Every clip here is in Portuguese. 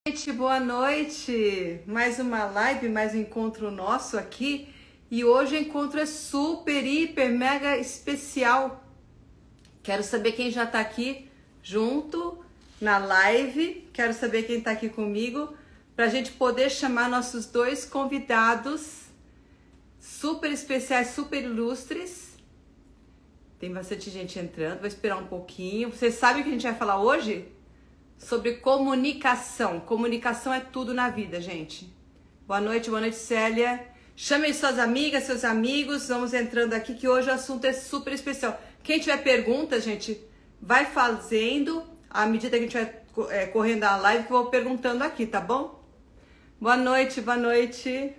Gente, boa noite! Mais uma live, mais um encontro nosso aqui. E hoje o encontro é super, hiper, mega especial. Quero saber quem já tá aqui junto na live. Quero saber quem tá aqui comigo pra gente poder chamar nossos dois convidados super especiais, super ilustres. Tem bastante gente entrando, vou esperar um pouquinho. Vocês sabem o que a gente vai falar hoje? Sobre comunicação. Comunicação é tudo na vida, gente. Boa noite, Célia. Chamem suas amigas, seus amigos. Vamos entrando aqui que hoje o assunto é super especial. Quem tiver perguntas, gente, vai fazendo à medida que a gente vai correndo a live, que eu vou perguntando aqui, tá bom? Boa noite, boa noite.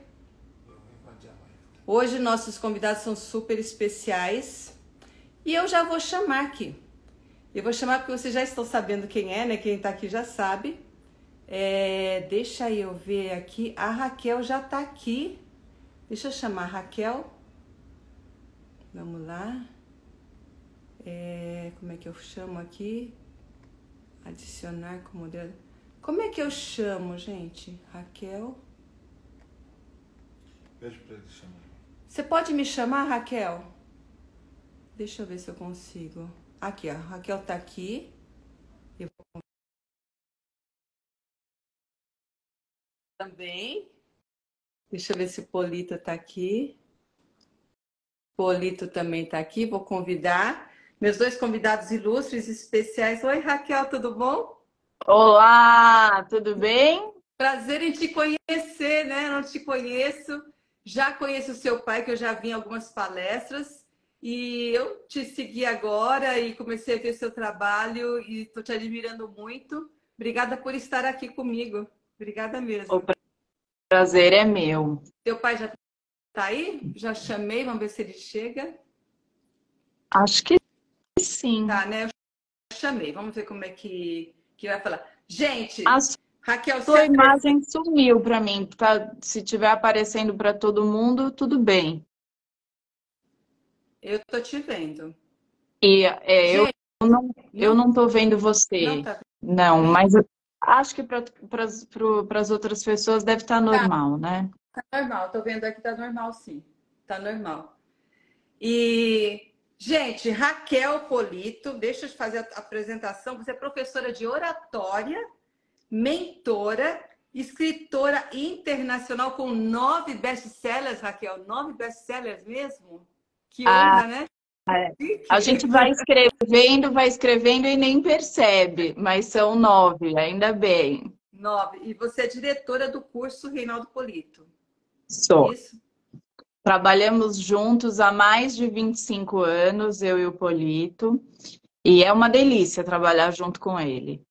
Hoje nossos convidados são super especiais. E eu já vou chamar aqui. Eu vou chamar porque vocês já estão sabendo quem é, né? Quem tá aqui já sabe. Deixa eu ver aqui. A Raquel já tá aqui. Deixa eu chamar a Raquel. Vamos lá. Como é que eu chamo aqui? Adicionar como modelo. Como é que eu chamo, gente? Raquel. Pede pra ele chamar. Você pode me chamar, Raquel? Deixa eu ver se eu consigo. Aqui, ó. A Raquel tá aqui. Eu vou também. Deixa eu ver se o Polito tá aqui. Polito também tá aqui. Vou convidar meus dois convidados ilustres especiais. Oi, Raquel, tudo bom? Olá, tudo bem? Prazer em te conhecer, né? Não te conheço. Já conheço o seu pai, que eu já vi em algumas palestras. E eu te segui agora e comecei a ver seu trabalho e estou te admirando muito. Obrigada por estar aqui comigo. Obrigada mesmo. O prazer é meu. Teu pai já está aí? Já chamei, vamos ver se ele chega. Acho que sim. Tá, né? Eu chamei. Vamos ver como é que vai falar. Gente, Raquel, sua imagem sumiu para mim. Se estiver aparecendo para todo mundo, tudo bem. Eu tô te vendo. E eu não tô vendo você. Não, tá. Não, mas acho que para as outras pessoas deve estar normal, né? Tá normal, tô vendo aqui, tá normal sim. Tá normal. E, gente, Raquel Polito, deixa eu fazer a apresentação. Você é professora de oratória, mentora, escritora internacional com 9 best-sellers, Raquel. 9 best-sellers mesmo? Que honra, né? A gente vai escrevendo e nem percebe, mas são 9, ainda bem. 9. E você é diretora do curso Reinaldo Polito. Sou. Isso? Trabalhamos juntos há mais de 25 anos, eu e o Polito. E é uma delícia trabalhar junto com ele.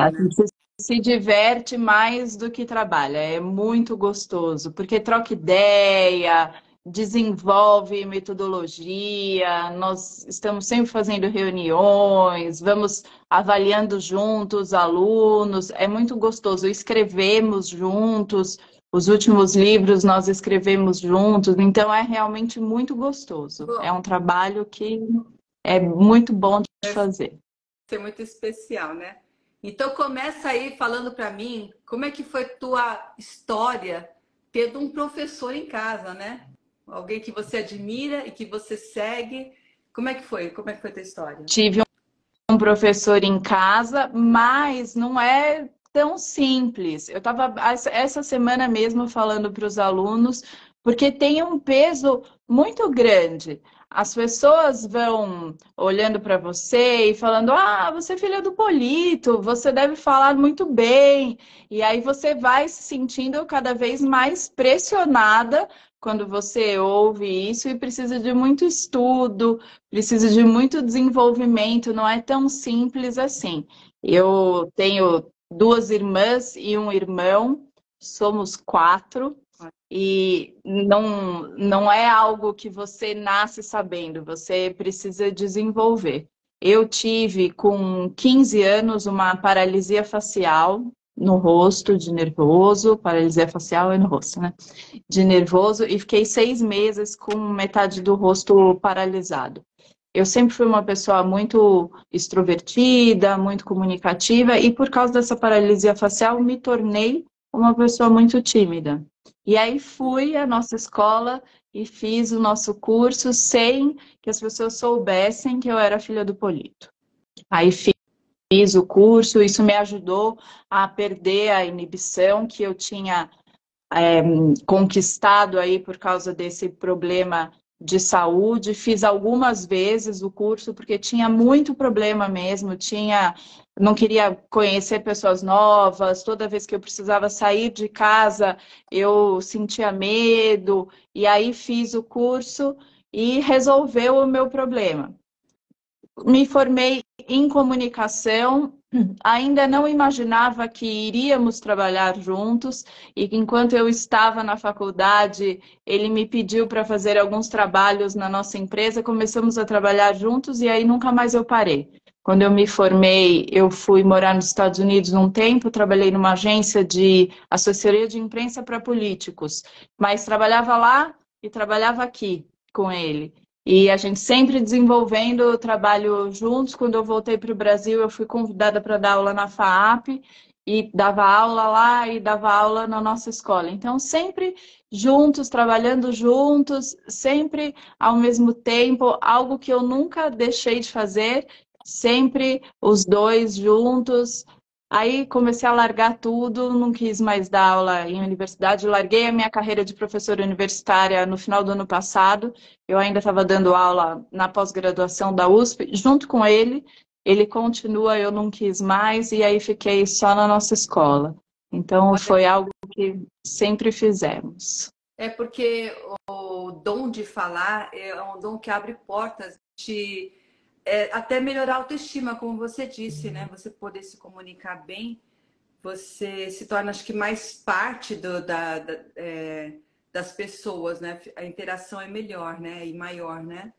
A gente se diverte mais do que trabalha. É muito gostoso, porque troca ideia, desenvolve metodologia, nós estamos sempre fazendo reuniões, vamos avaliando juntos alunos, é muito gostoso. Escrevemos juntos, os últimos livros nós escrevemos juntos, então é realmente muito gostoso. É um trabalho que é muito bom de fazer. É muito especial, né? Então começa aí falando para mim como é que foi tua história tendo um professor em casa, né? Alguém que você admira e que você segue. Como é que foi? Como é que foi a tua história? Tive um professor em casa, mas não é tão simples. Eu estava essa semana mesmo falando para os alunos, porque tem um peso muito grande. As pessoas vão olhando para você e falando: ah, você é filha do Polito, você deve falar muito bem. E aí você vai se sentindo cada vez mais pressionada quando você ouve isso e precisa de muito estudo, precisa de muito desenvolvimento, não é tão simples assim. Eu tenho 2 irmãs e um irmão, somos 4. E não é algo que você nasce sabendo, você precisa desenvolver. Eu tive, com 15 anos, uma paralisia facial no rosto, de nervoso. Paralisia facial é no rosto, né? De nervoso, e fiquei 6 meses com metade do rosto paralisado. eu sempre fui uma pessoa muito extrovertida, muito comunicativa, e por causa dessa paralisia facial, me tornei uma pessoa muito tímida. E aí fui à nossa escola e fiz o nosso curso sem que as pessoas soubessem que eu era filha do Polito. Aí fiz o curso, isso me ajudou a perder a inibição que eu tinha conquistado aí por causa desse problema de saúde. Fiz algumas vezes o curso porque tinha muito problema mesmo, não queria conhecer pessoas novas, toda vez que eu precisava sair de casa, eu sentia medo, e aí fiz o curso e resolveu o meu problema. Me formei em comunicação, ainda não imaginava que iríamos trabalhar juntos, e enquanto eu estava na faculdade, ele me pediu para fazer alguns trabalhos na nossa empresa, começamos a trabalhar juntos e aí nunca mais eu parei. Quando eu me formei, eu fui morar nos Estados Unidos um tempo, trabalhei numa agência de assessoria de imprensa para políticos, mas trabalhava lá e trabalhava aqui com ele. E a gente sempre desenvolvendo o trabalho juntos. Quando eu voltei para o Brasil, eu fui convidada para dar aula na FAAP, e dava aula lá e dava aula na nossa escola. Então, sempre juntos, trabalhando juntos, sempre ao mesmo tempo, algo que eu nunca deixei de fazer, sempre os dois juntos. Aí comecei a largar tudo, não quis mais dar aula em universidade, larguei a minha carreira de professora universitária no final do ano passado. Eu ainda estava dando aula na pós-graduação da USP, junto com ele. Ele continua, eu não quis mais, e aí fiquei só na nossa escola. Então foi algo que sempre fizemos. É porque o dom de falar é um dom que abre portas de até melhorar a autoestima, como você disse, né? Você poder se comunicar bem, você se torna, acho que, mais parte das pessoas, né? A interação é melhor, né? E maior, né?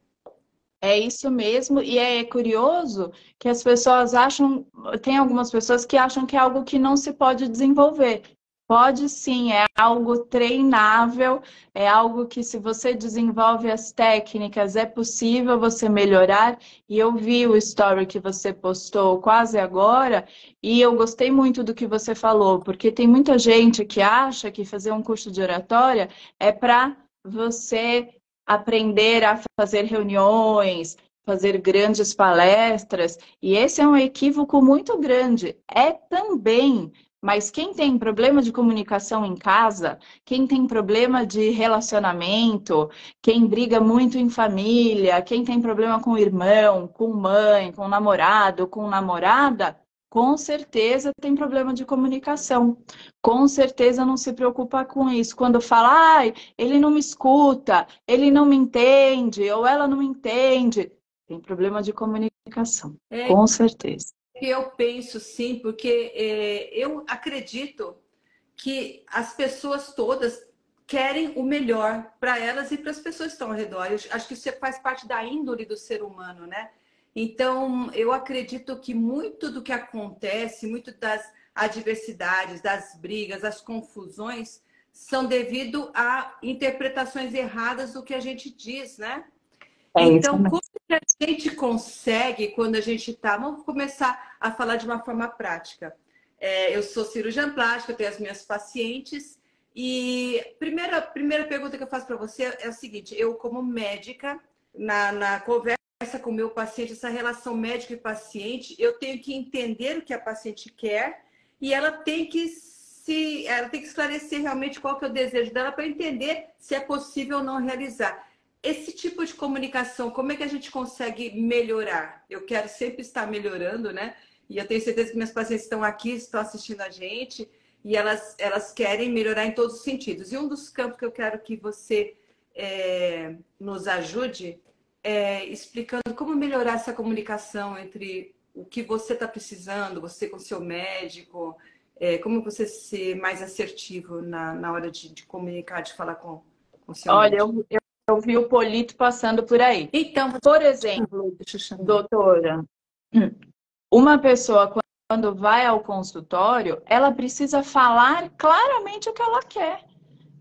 É isso mesmo, e é curioso que as pessoas acham, tem algumas pessoas que acham que é algo que não se pode desenvolver. Pode sim, é algo treinável, é algo que, se você desenvolve as técnicas, é possível você melhorar. E eu vi o story que você postou quase agora, e eu gostei muito do que você falou, porque tem muita gente que acha que fazer um curso de oratória é para você aprender a fazer reuniões, fazer grandes palestras, e esse é um equívoco muito grande. É também, mas quem tem problema de comunicação em casa, quem tem problema de relacionamento, quem briga muito em família, quem tem problema com irmão, com mãe, com namorado, com namorada, com certeza tem problema de comunicação. Com certeza não se preocupa com isso. Quando fala, ai, ele não me escuta, ele não me entende, ou ela não me entende, tem problema de comunicação. Com certeza. Eu penso sim, porque eu acredito que as pessoas todas querem o melhor para elas e para as pessoas que estão ao redor. Eu acho que isso faz parte da índole do ser humano, né? Então, eu acredito que muito do que acontece, muito das adversidades, das brigas, das confusões, são devido a interpretações erradas do que a gente diz, né? Então, como que a gente consegue, quando a gente está... Vamos começar a falar de uma forma prática. Eu sou cirurgiã plástica, eu tenho as minhas pacientes, e primeira pergunta que eu faço para você é o seguinte: eu, como médica, na conversa com o meu paciente, essa relação médico e paciente, eu tenho que entender o que a paciente quer, e ela tem que esclarecer realmente qual que é o desejo dela para entender se é possível ou não realizar. Esse tipo de comunicação, como é que a gente consegue melhorar? Eu quero sempre estar melhorando, né? E eu tenho certeza que minhas pacientes estão aqui, estão assistindo a gente, e elas querem melhorar em todos os sentidos. E um dos campos que eu quero que você nos ajude é explicando como melhorar essa comunicação entre o que você está precisando, você com o seu médico, como você ser mais assertivo na hora de comunicar, de falar com o seu médico. Olha, eu vi o Polito passando por aí. Então, por exemplo, doutora, uma pessoa, quando vai ao consultório, ela precisa falar claramente o que ela quer.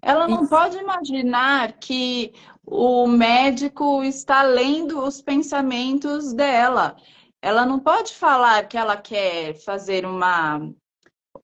Ela não pode imaginar que o médico está lendo os pensamentos dela. Ela não pode falar que ela quer fazer uma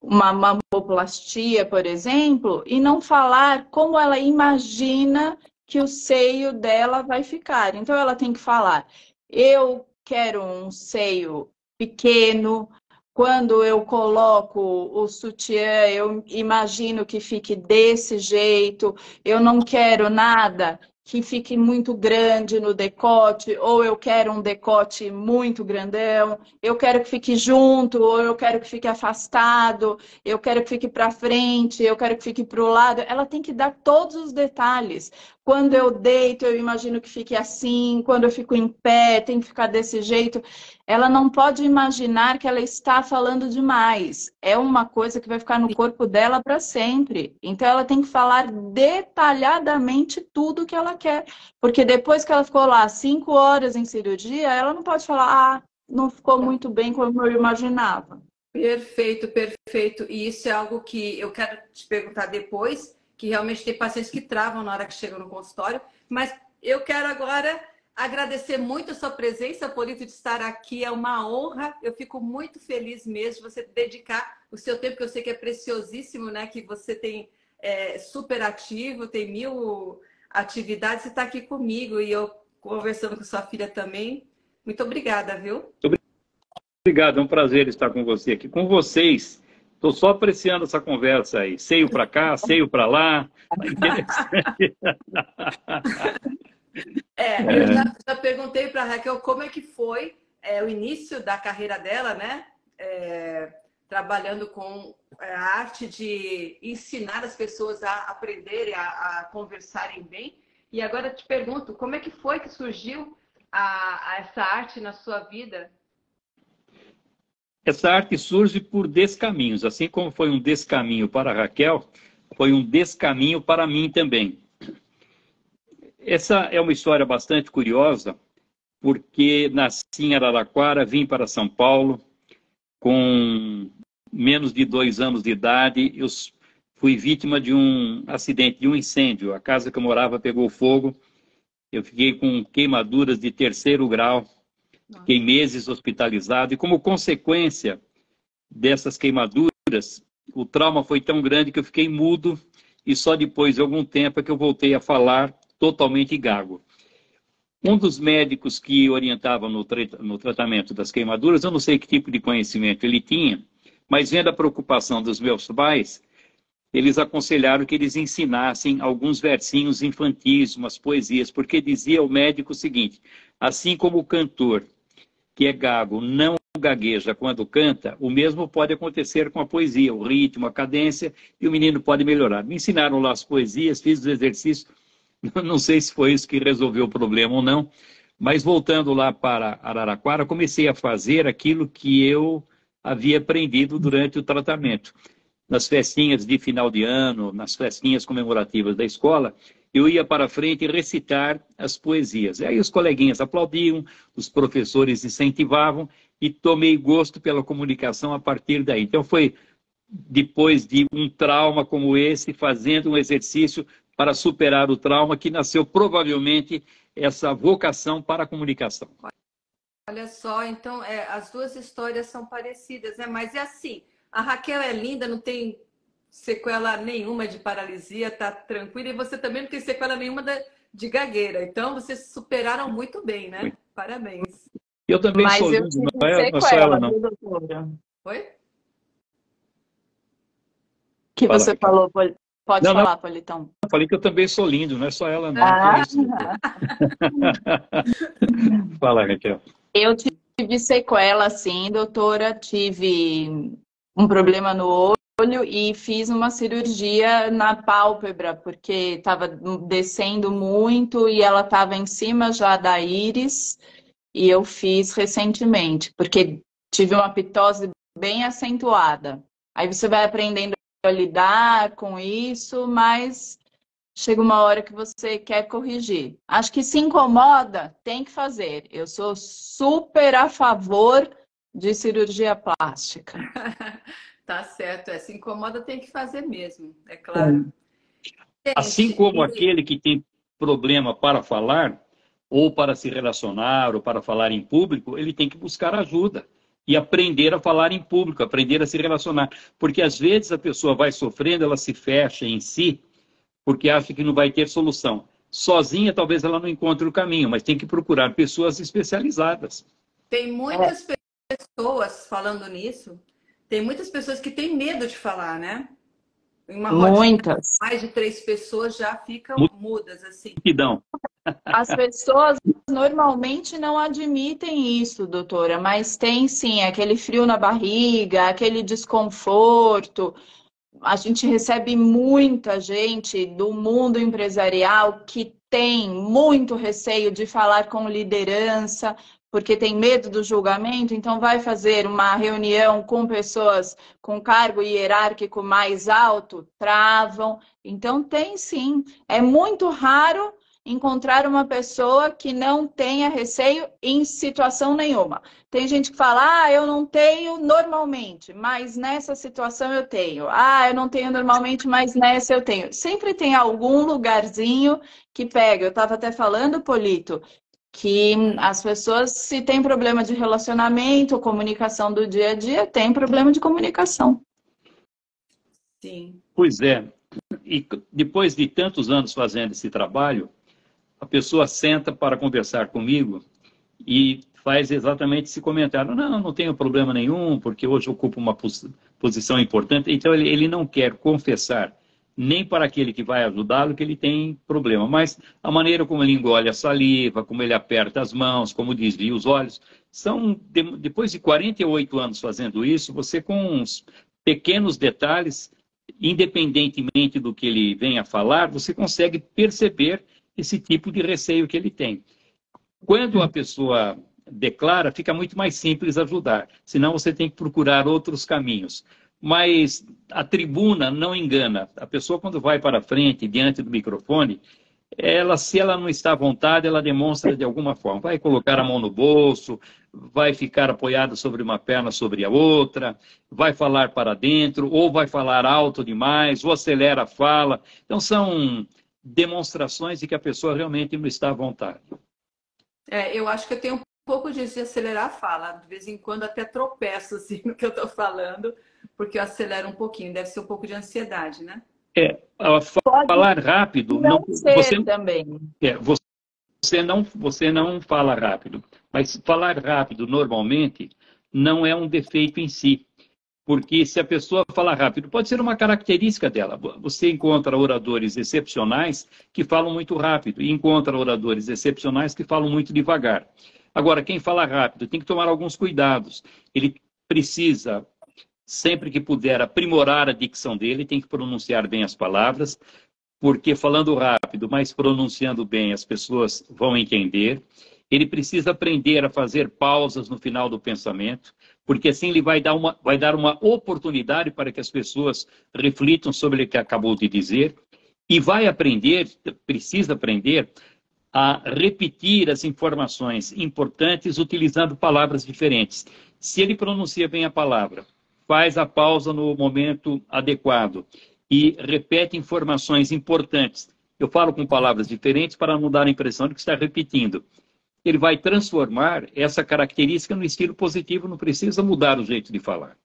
mamoplastia, por exemplo, e não falar como ela imagina que o seio dela vai ficar. Então, ela tem que falar: eu quero um seio pequeno. Quando eu coloco o sutiã, eu imagino que fique desse jeito. Eu não quero nada que fique muito grande no decote, ou eu quero um decote muito grandão. Eu quero que fique junto, ou eu quero que fique afastado. Eu quero que fique para frente, eu quero que fique para o lado. Ela tem que dar todos os detalhes. Quando eu deito, eu imagino que fique assim. Quando eu fico em pé, tem que ficar desse jeito. Ela não pode imaginar que ela está falando demais. É uma coisa que vai ficar no corpo dela para sempre. Então, ela tem que falar detalhadamente tudo que ela quer. Porque depois que ela ficou lá 5 horas em cirurgia, ela não pode falar: ah, não ficou muito bem como eu imaginava. Perfeito, perfeito. E isso é algo que eu quero te perguntar depois, que realmente tem pacientes que travam na hora que chegam no consultório. Mas eu quero agora agradecer muito a sua presença, Polito, de estar aqui. É uma honra. Eu fico muito feliz mesmo de você dedicar o seu tempo, que eu sei que é preciosíssimo, né? Que você tem super ativo, tem 1000 atividades e está aqui comigo. E eu conversando com sua filha também. Muito obrigada, viu? Obrigado, é um prazer estar com você aqui. Com vocês, estou só apreciando essa conversa aí. Seio para cá, seio para lá. Tá interessante. Eu já perguntei para a Raquel como é que foi o início da carreira dela, né? Trabalhando com a arte de ensinar as pessoas a aprenderem, a conversarem bem. E agora eu te pergunto, como é que foi que surgiu essa arte na sua vida? Essa arte surge por descaminhos. Assim como foi um descaminho para a Raquel, foi um descaminho para mim também. Essa é uma história bastante curiosa, porque nasci em Araraquara, vim para São Paulo, com menos de 2 anos de idade, eu fui vítima de um acidente, de um incêndio. A casa que eu morava pegou fogo, eu fiquei com queimaduras de 3º grau, fiquei meses hospitalizado, e como consequência dessas queimaduras, o trauma foi tão grande que eu fiquei mudo, e só depois de algum tempo é que eu voltei a falar totalmente gago. Um dos médicos que orientava no tratamento das queimaduras, eu não sei que tipo de conhecimento ele tinha, mas vendo a preocupação dos meus pais, eles aconselharam que eles ensinassem alguns versinhos infantis, umas poesias, porque dizia o médico o seguinte: assim como o cantor, que é gago, não gagueja quando canta, o mesmo pode acontecer com a poesia, o ritmo, a cadência, e o menino pode melhorar. Me ensinaram lá as poesias, fiz os exercícios. Não sei se foi isso que resolveu o problema ou não, mas voltando lá para Araraquara, comecei a fazer aquilo que eu havia aprendido durante o tratamento. Nas festinhas de final de ano, nas festinhas comemorativas da escola, eu ia para frente recitar as poesias. Aí os coleguinhas aplaudiam, os professores incentivavam e tomei gosto pela comunicação a partir daí. Então foi depois de um trauma como esse, fazendo um exercício para superar o trauma, que nasceu provavelmente essa vocação para a comunicação. Olha só, então as duas histórias são parecidas, né? Mas é assim, a Raquel é linda, não tem sequela nenhuma de paralisia, tá tranquila, e você também não tem sequela nenhuma de gagueira. Então, vocês superaram muito bem, né? Parabéns. Eu também sou lindo, não é só ela, não. Oi? Que você Raquel. falou, pode falar, Politão. Eu falei que eu também sou lindo, não é só ela, não. Fala, Raquel. Eu tive sequela, sim, doutora. Tive um problema no olho e fiz uma cirurgia na pálpebra, porque estava descendo muito e ela estava em cima já da íris. E eu fiz recentemente, porque tive uma pitose bem acentuada. Aí você vai aprendendo a lidar com isso, mas chega uma hora que você quer corrigir. Acho que se incomoda, tem que fazer. Eu sou super a favor de cirurgia plástica. Tá certo, se incomoda tem que fazer mesmo, é claro. Assim Gente, como aquele que tem problema para falar, ou para se relacionar, ou para falar em público, ele tem que buscar ajuda e aprender a falar em público, aprender a se relacionar. Porque às vezes a pessoa vai sofrendo, ela se fecha em si, porque acha que não vai ter solução. Sozinha, talvez ela não encontre o caminho, mas tem que procurar pessoas especializadas. tem muitas pessoas falando nisso, tem muitas pessoas que têm medo de falar, né? Em uma rodinha, Muitas. mais de 3 pessoas já ficam mudas, assim. Multidão. As pessoas normalmente não admitem isso, doutora, mas tem sim aquele frio na barriga, aquele desconforto. A gente recebe muita gente do mundo empresarial que tem muito receio de falar com liderança, porque tem medo do julgamento, então vai fazer uma reunião com pessoas com cargo hierárquico mais alto, travam. Então tem sim. É muito raro encontrar uma pessoa que não tenha receio em situação nenhuma. Tem gente que fala, eu não tenho normalmente, mas nessa situação eu tenho. Eu não tenho normalmente, mas nessa eu tenho. Sempre tem algum lugarzinho que pega. Eu estava até falando, Polito, que as pessoas, se tem problema de relacionamento, comunicação do dia a dia, tem problema de comunicação. Sim. Pois é. E depois de tantos anos fazendo esse trabalho, a pessoa senta para conversar comigo e faz exatamente esse comentário. Não tenho problema nenhum, porque hoje eu ocupo uma posição importante. Então, ele não quer confessar nem para aquele que vai ajudá-lo que ele tem problema, mas a maneira como ele engole a saliva, como ele aperta as mãos, como desvia os olhos, depois de 48 anos fazendo isso, você com uns pequenos detalhes, independentemente do que ele venha falar, você consegue perceber esse tipo de receio que ele tem. Quando a pessoa declara, fica muito mais simples ajudar, senão você tem que procurar outros caminhos. Mas a tribuna não engana. A pessoa, quando vai para frente, diante do microfone, se ela não está à vontade, ela demonstra de alguma forma. Vai colocar a mão no bolso, vai ficar apoiada sobre uma perna sobre a outra, vai falar para dentro, ou vai falar alto demais, ou acelera a fala. Então, são demonstrações de que a pessoa realmente não está à vontade. Eu acho que eu tenho um pouco disso de acelerar a fala. De vez em quando até tropeço assim, no que eu estou falando, porque eu acelero um pouquinho. Deve ser um pouco de ansiedade, né? Falar rápido... Não ser também. Você não fala rápido, mas falar rápido normalmente não é um defeito em si. Porque se a pessoa fala rápido, pode ser uma característica dela. Você encontra oradores excepcionais que falam muito rápido e encontra oradores excepcionais que falam muito devagar. Agora, quem fala rápido tem que tomar alguns cuidados. Ele precisa, sempre que puder, aprimorar a dicção dele, tem que pronunciar bem as palavras, porque falando rápido, mas pronunciando bem, as pessoas vão entender. Ele precisa aprender a fazer pausas no final do pensamento, porque assim ele vai dar uma oportunidade para que as pessoas reflitam sobre o que acabou de dizer e precisa aprender a repetir as informações importantes utilizando palavras diferentes. Se ele pronuncia bem a palavra, faz a pausa no momento adequado e repete informações importantes. Eu falo com palavras diferentes para não dar a impressão de que está repetindo. Ele vai transformar essa característica no estilo positivo, não precisa mudar o jeito de falar.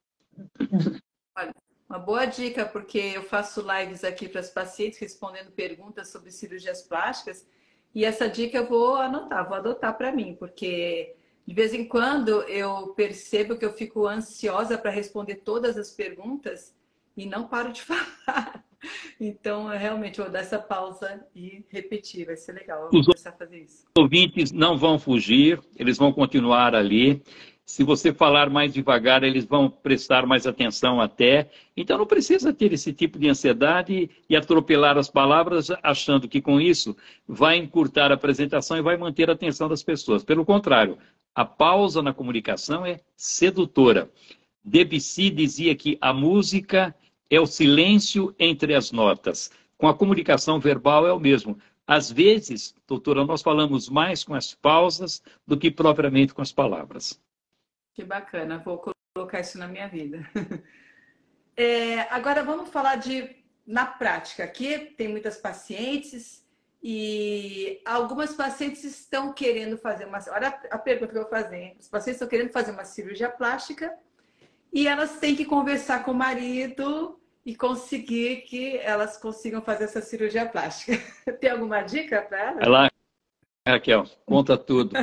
Olha, uma boa dica, porque eu faço lives aqui para os pacientes respondendo perguntas sobre cirurgias plásticas, e essa dica eu vou adotar para mim, porque de vez em quando eu percebo que eu fico ansiosa para responder todas as perguntas e não paro de falar. Então, realmente, eu vou dar essa pausa e repetir. Vai ser legal. Eu vou começar a fazer isso. Os ouvintes não vão fugir, eles vão continuar ali. Se você falar mais devagar, eles vão prestar mais atenção até. Então, não precisa ter esse tipo de ansiedade e atropelar as palavras, achando que com isso vai encurtar a apresentação e vai manter a atenção das pessoas. Pelo contrário, a pausa na comunicação é sedutora. Debussy dizia que a música é o silêncio entre as notas. Com a comunicação verbal é o mesmo. Às vezes, doutora, nós falamos mais com as pausas do que propriamente com as palavras. Que bacana, vou colocar isso na minha vida. Agora vamos falar de na prática, aqui tem muitas pacientes e algumas pacientes estão querendo fazer uma... Olha a pergunta que eu vou fazer. Hein? Os pacientes estão querendo fazer uma cirurgia plástica e elas têm que conversar com o marido e conseguir que elas consigam fazer essa cirurgia plástica. Tem alguma dica para elas? Vai lá, Raquel, conta tudo.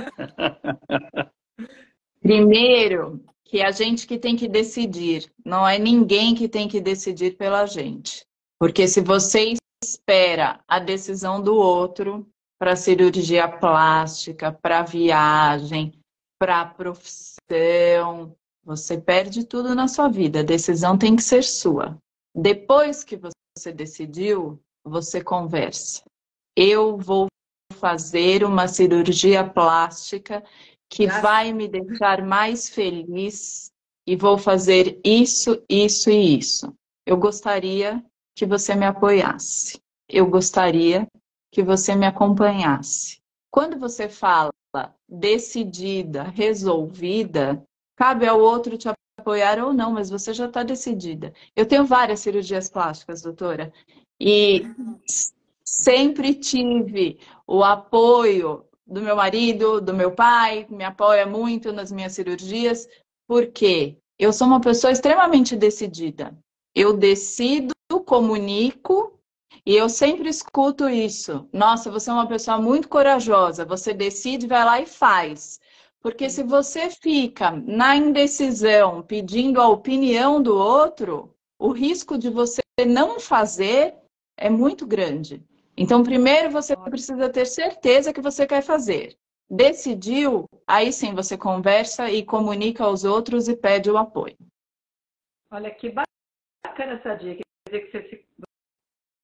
Primeiro, que a gente que tem que decidir, não é ninguém que tem que decidir pela gente. Porque se você espera a decisão do outro para cirurgia plástica, para viagem, para profissão, você perde tudo na sua vida. A decisão tem que ser sua. Depois que você decidiu, você conversa. Eu vou fazer uma cirurgia plástica que vai me deixar mais feliz e vou fazer isso, isso e isso. Eu gostaria que você me apoiasse. Eu gostaria que você me acompanhasse. Quando você fala decidida, resolvida, cabe ao outro te apoiar ou não, mas você já está decidida. Eu tenho várias cirurgias plásticas, doutora, e sempre tive o apoio do meu marido, do meu pai, que me apoia muito nas minhas cirurgias, porque eu sou uma pessoa extremamente decidida. Eu decido, comunico e eu sempre escuto isso. Nossa, você é uma pessoa muito corajosa, você decide, vai lá e faz. Porque se você fica na indecisão, pedindo a opinião do outro, o risco de você não fazer é muito grande. Então, primeiro você precisa ter certeza que você quer fazer. Decidiu, aí sim você conversa e comunica aos outros e pede o apoio. Olha que bacana essa dica. Quer dizer que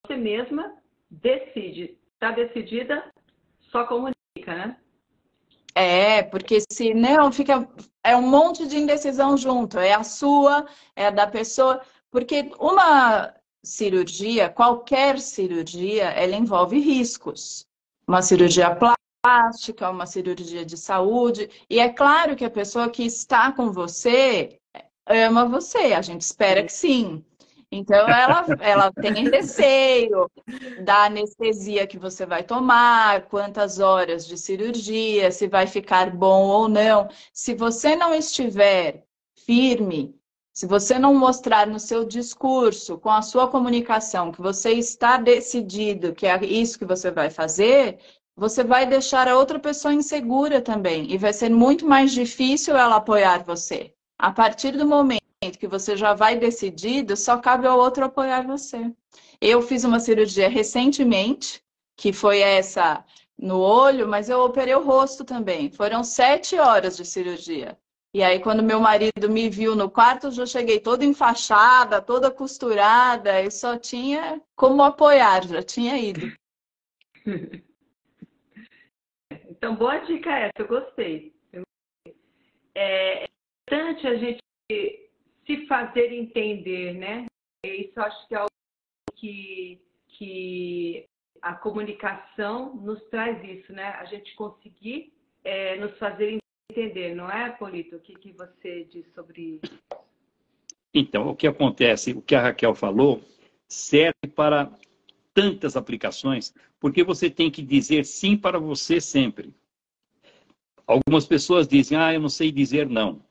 você mesma decide. Está decidida, só comunica, né? É, porque se não, fica... É um monte de indecisão junto. É a sua, é a da pessoa. Porque uma cirurgia, qualquer cirurgia, ela envolve riscos. Uma cirurgia plástica, uma cirurgia de saúde. E é claro que a pessoa que está com você ama você. A gente espera que sim. Então, ela tem receio da anestesia que você vai tomar, quantas horas de cirurgia, se vai ficar bom ou não. Se você não estiver firme, se você não mostrar no seu discurso, com a sua comunicação, que você está decidido que é isso que você vai fazer, você vai deixar a outra pessoa insegura também. E vai ser muito mais difícil ela apoiar você. A partir do momento que você já vai decidido, só cabe ao outro apoiar você. Eu fiz uma cirurgia recentemente, que foi essa no olho, mas eu operei o rosto também. Foram 7 horas de cirurgia. E aí, quando meu marido me viu no quarto, eu já cheguei toda enfaixada, toda costurada, e só tinha como apoiar, já tinha ido. Então, boa dica essa, eu gostei. É importante a gente se fazer entender, né? Isso eu acho que é algo que a comunicação nos traz isso, né? A gente conseguir nos fazer entender, não é, Polito? O que você diz sobre isso? Então, o que acontece, o que a Raquel falou, serve para tantas aplicações, porque você tem que dizer sim para você sempre. Algumas pessoas dizem, eu não sei dizer não.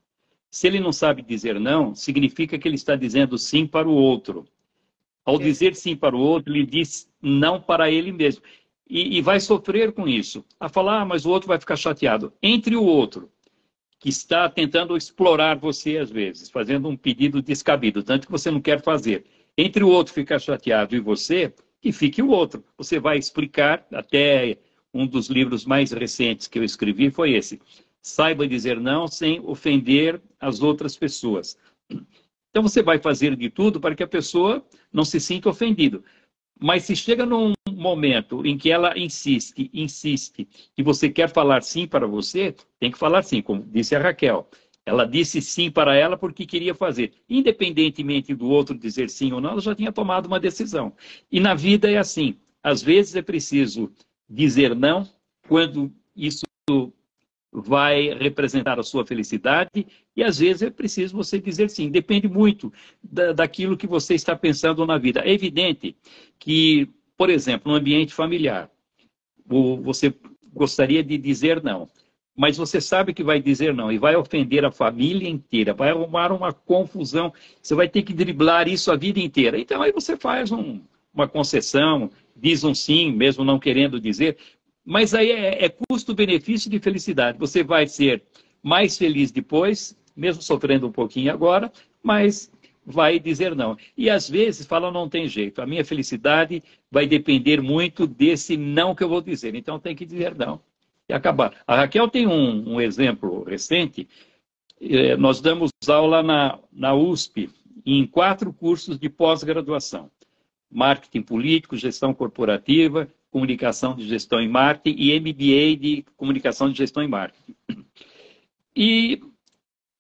Se ele não sabe dizer não, significa que ele está dizendo sim para o outro. Ao dizer sim para o outro, ele diz não para ele mesmo. E vai sofrer com isso. A falar, mas o outro vai ficar chateado. Entre o outro, que está tentando explorar você às vezes, fazendo um pedido descabido, tanto que você não quer fazer. Entre o outro ficar chateado e você, que fique o outro. Você vai explicar, até um dos livros mais recentes que eu escrevi foi esse. Saiba dizer não sem ofender as outras pessoas. Então você vai fazer de tudo para que a pessoa não se sinta ofendida. Mas se chega num momento em que ela insiste, e você quer falar sim para você, tem que falar sim, como disse a Raquel. Ela disse sim para ela porque queria fazer. Independentemente do outro dizer sim ou não, ela já tinha tomado uma decisão. E na vida é assim. Às vezes é preciso dizer não quando isso vai representar a sua felicidade e às vezes é preciso você dizer sim. Depende muito daquilo que você está pensando na vida. É evidente que, por exemplo, no ambiente familiar, você gostaria de dizer não, mas você sabe que vai dizer não e vai ofender a família inteira, vai arrumar uma confusão, você vai ter que driblar isso a vida inteira. Então aí você faz uma concessão, diz um sim, mesmo não querendo dizer, mas aí é custo-benefício de felicidade. Você vai ser mais feliz depois, mesmo sofrendo um pouquinho agora, mas vai dizer não. E às vezes fala, não tem jeito, a minha felicidade vai depender muito desse não que eu vou dizer, então tem que dizer não. E acabar. A Raquel tem um exemplo recente, nós damos aula na USP em 4 cursos de pós-graduação. Marketing político, gestão corporativa, comunicação de gestão em marketing e MBA de comunicação de gestão em marketing. E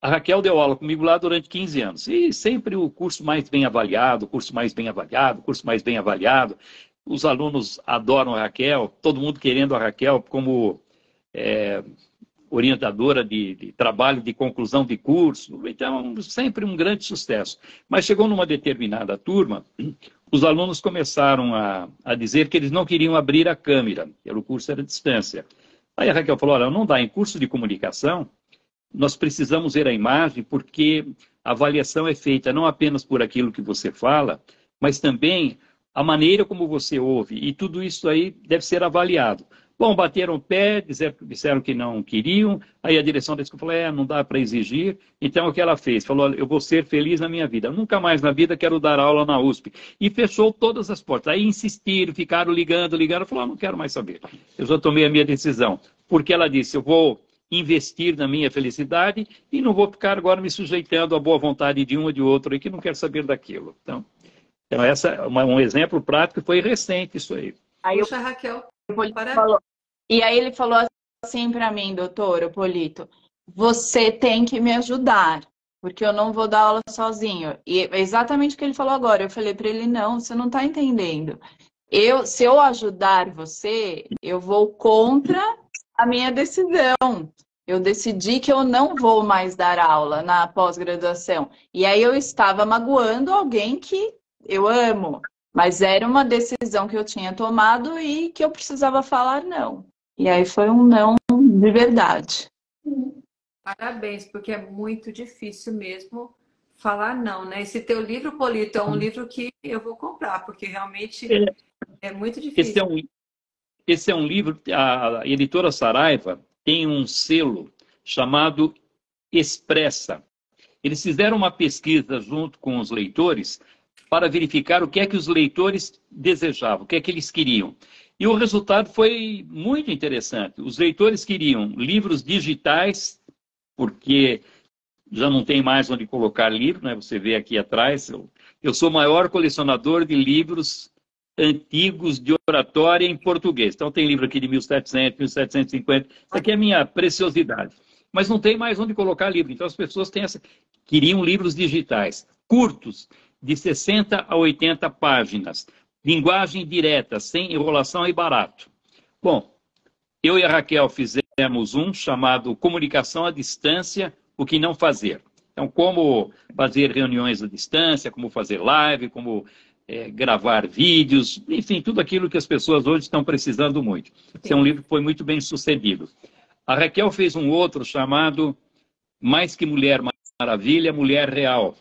a Raquel deu aula comigo lá durante 15 anos. E sempre o curso mais bem avaliado, o curso mais bem avaliado, o curso mais bem avaliado. Os alunos adoram a Raquel, todo mundo querendo a Raquel como orientadora de trabalho de conclusão de curso. Então, sempre um grande sucesso. Mas chegou numa determinada turma, os alunos começaram a dizer que eles não queriam abrir a câmera, o curso era à distância. Aí a Raquel falou, olha, não dá, em curso de comunicação, nós precisamos ver a imagem porque a avaliação é feita não apenas por aquilo que você fala, mas também a maneira como você ouve, e tudo isso aí deve ser avaliado. Bom, bateram o pé, disseram que não queriam, aí a direção da escola falou, não dá para exigir. Então, o que ela fez? Falou, olha, eu vou ser feliz na minha vida, nunca mais na vida quero dar aula na USP. E fechou todas as portas. Aí insistiram, ficaram ligando, falou, não quero mais saber. Eu já tomei a minha decisão. Porque ela disse, eu vou investir na minha felicidade e não vou ficar agora me sujeitando à boa vontade de um ou de outro aí que não quer saber daquilo. Então essa é um exemplo prático, foi recente isso aí. Puxa, Raquel, e aí ele falou assim para mim, doutor Polito, você tem que me ajudar, porque eu não vou dar aula sozinho. E é exatamente o que ele falou agora. Eu falei para ele, não, você não está entendendo. Se eu ajudar você, eu vou contra a minha decisão. Eu decidi que eu não vou mais dar aula na pós-graduação. E aí eu estava magoando alguém que eu amo. Mas era uma decisão que eu tinha tomado e que eu precisava falar não. E aí foi um não de verdade. Parabéns, porque é muito difícil mesmo falar não, né? Esse teu livro, Polito, é um livro que eu vou comprar, porque realmente é muito difícil. Esse é um livro, a editora Saraiva tem um selo chamado Expressa. Eles fizeram uma pesquisa junto com os leitores para verificar o que é que os leitores desejavam, o que é que eles queriam. E o resultado foi muito interessante. Os leitores queriam livros digitais, porque já não tem mais onde colocar livro, né? Você vê aqui atrás, eu sou o maior colecionador de livros antigos de oratória em português. Então tem livro aqui de 1700, 1750, isso aqui é a minha preciosidade. Mas não tem mais onde colocar livro, então as pessoas queriam livros digitais, curtos, de 60 a 80 páginas, linguagem direta, sem enrolação e barato. Bom, eu e a Raquel fizemos um chamado Comunicação à Distância, o que não fazer. Então, como fazer reuniões à distância, como fazer live, como gravar vídeos, enfim, tudo aquilo que as pessoas hoje estão precisando muito. Esse é um livro que foi muito bem sucedido. A Raquel fez um outro chamado Mais que Mulher Maravilha, Mulher Real.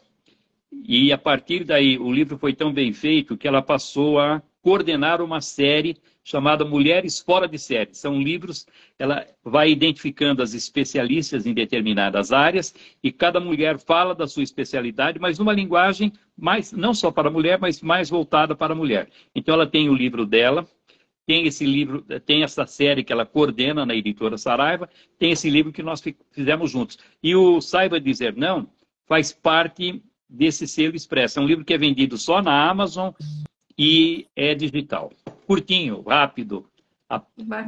E a partir daí, o livro foi tão bem feito que ela passou a coordenar uma série chamada Mulheres Fora de Série. São livros, ela vai identificando as especialistas em determinadas áreas e cada mulher fala da sua especialidade, mas numa linguagem mais, não só para a mulher, mas mais voltada para a mulher. Então ela tem o livro dela, tem esse livro, tem essa série que ela coordena na editora Saraiva, tem esse livro que nós fizemos juntos. E o Saiba Dizer Não faz parte desse selo Expresso. É um livro que é vendido só na Amazon e é digital. Curtinho, rápido.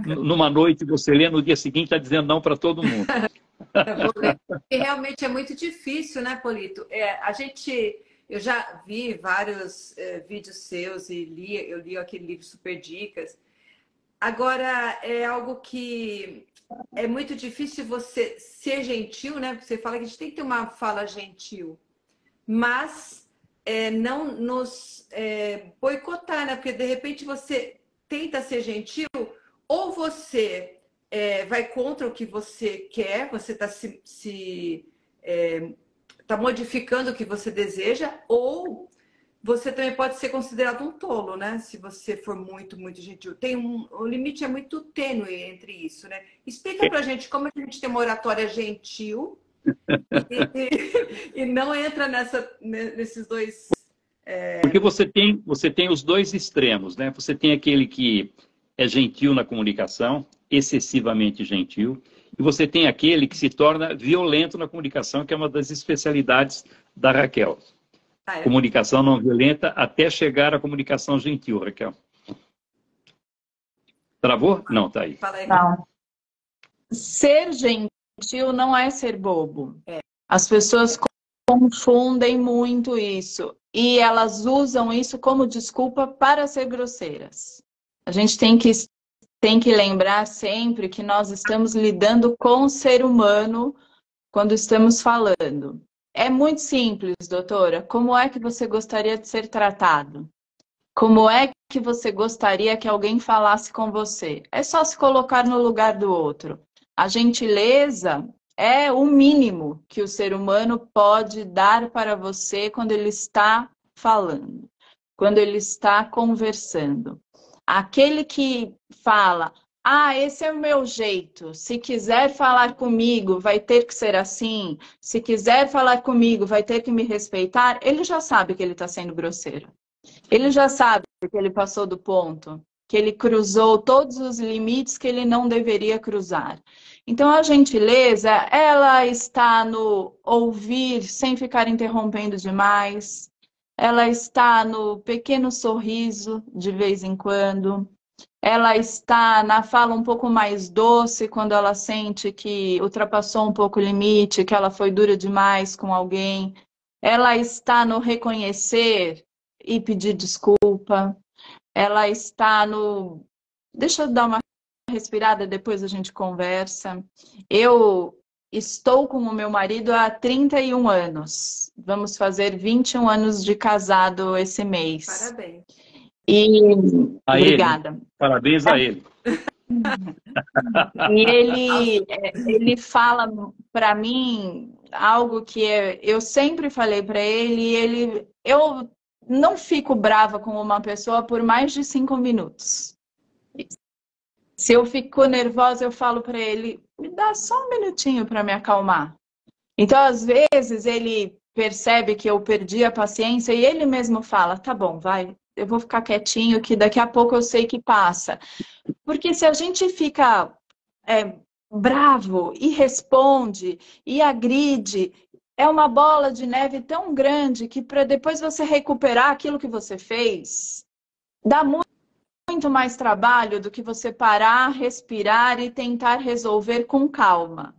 Numa noite você lê, no dia seguinte está dizendo não para todo mundo. E realmente é muito difícil, né, Polito? Eu já vi vários vídeos seus e eu li aquele livro Super Dicas. Agora, é algo que é muito difícil você ser gentil, né? Porque você fala que a gente tem que ter uma fala gentil, mas não nos boicotar, né? Porque de repente você tenta ser gentil, ou você vai contra o que você quer, você está tá modificando o que você deseja, ou você também pode ser considerado um tolo, né? Se você for muito, muito gentil. O limite é muito tênue entre isso, né? Explica pra gente como é que a gente tem uma oratória gentil e não entra nesses dois. Porque você tem os dois extremos, né? Você tem aquele que é gentil na comunicação, excessivamente gentil, e você tem aquele que se torna violento na comunicação, que é uma das especialidades da Raquel. Comunicação não violenta até chegar à comunicação gentil, Raquel. Travou? Não, tá aí. Não. Ser gentil não é ser bobo. As pessoas confundem muito isso. E elas usam isso como desculpa para ser grosseiras. A gente tem que lembrar sempre que nós estamos lidando com o ser humano quando estamos falando. É muito simples, doutora. Como é que você gostaria de ser tratado? Como é que você gostaria que alguém falasse com você? É só se colocar no lugar do outro. A gentileza é o mínimo que o ser humano pode dar para você quando ele está falando, quando ele está conversando. Aquele que fala, esse é o meu jeito. Se quiser falar comigo, vai ter que ser assim. Se quiser falar comigo, vai ter que me respeitar. Ele já sabe que ele está sendo grosseiro. Ele já sabe que ele passou do ponto, que ele cruzou todos os limites que ele não deveria cruzar. Então, a gentileza, ela está no ouvir sem ficar interrompendo demais. Ela está no pequeno sorriso de vez em quando. Ela está na fala um pouco mais doce quando ela sente que ultrapassou um pouco o limite, que ela foi dura demais com alguém. Ela está no reconhecer e pedir desculpa. Ela está no... Deixa eu dar uma respirada, depois a gente conversa. Eu estou com o meu marido há 31 anos. Vamos fazer 21 anos de casado esse mês. Parabéns. Obrigada. Ele. Parabéns a ele. E ele fala para mim algo que eu sempre falei para ele, eu não fico brava com uma pessoa por mais de 5 minutos. Se eu fico nervosa, eu falo para ele, me dá só um minutinho para me acalmar. Então, às vezes, ele percebe que eu perdi a paciência e ele mesmo fala, tá bom, vai, eu vou ficar quietinho que daqui a pouco eu sei que passa. Porque se a gente fica bravo e responde e agride, é uma bola de neve tão grande que para depois você recuperar aquilo que você fez, dá muito mais trabalho do que você parar, respirar e tentar resolver com calma.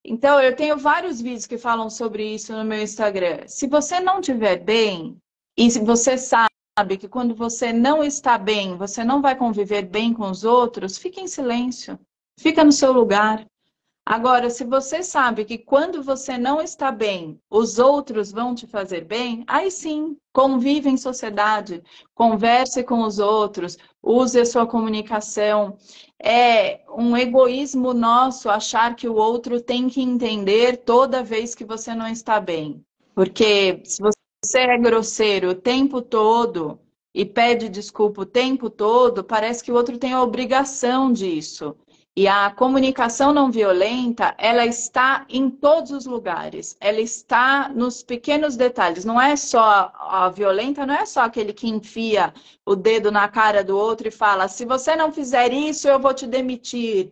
Então, eu tenho vários vídeos que falam sobre isso no meu Instagram. Se você não estiver bem, e se você sabe que quando você não está bem, você não vai conviver bem com os outros, fique em silêncio. Fica no seu lugar. Agora, se você sabe que quando você não está bem, os outros vão te fazer bem, aí sim, convive em sociedade, converse com os outros, use a sua comunicação. É um egoísmo nosso achar que o outro tem que entender toda vez que você não está bem. Porque se você é grosseiro o tempo todo e pede desculpa o tempo todo, parece que o outro tem a obrigação disso. E a comunicação não violenta, ela está em todos os lugares. Ela está nos pequenos detalhes. Não é só a violenta, não é só aquele que enfia o dedo na cara do outro e fala, se você não fizer isso, eu vou te demitir.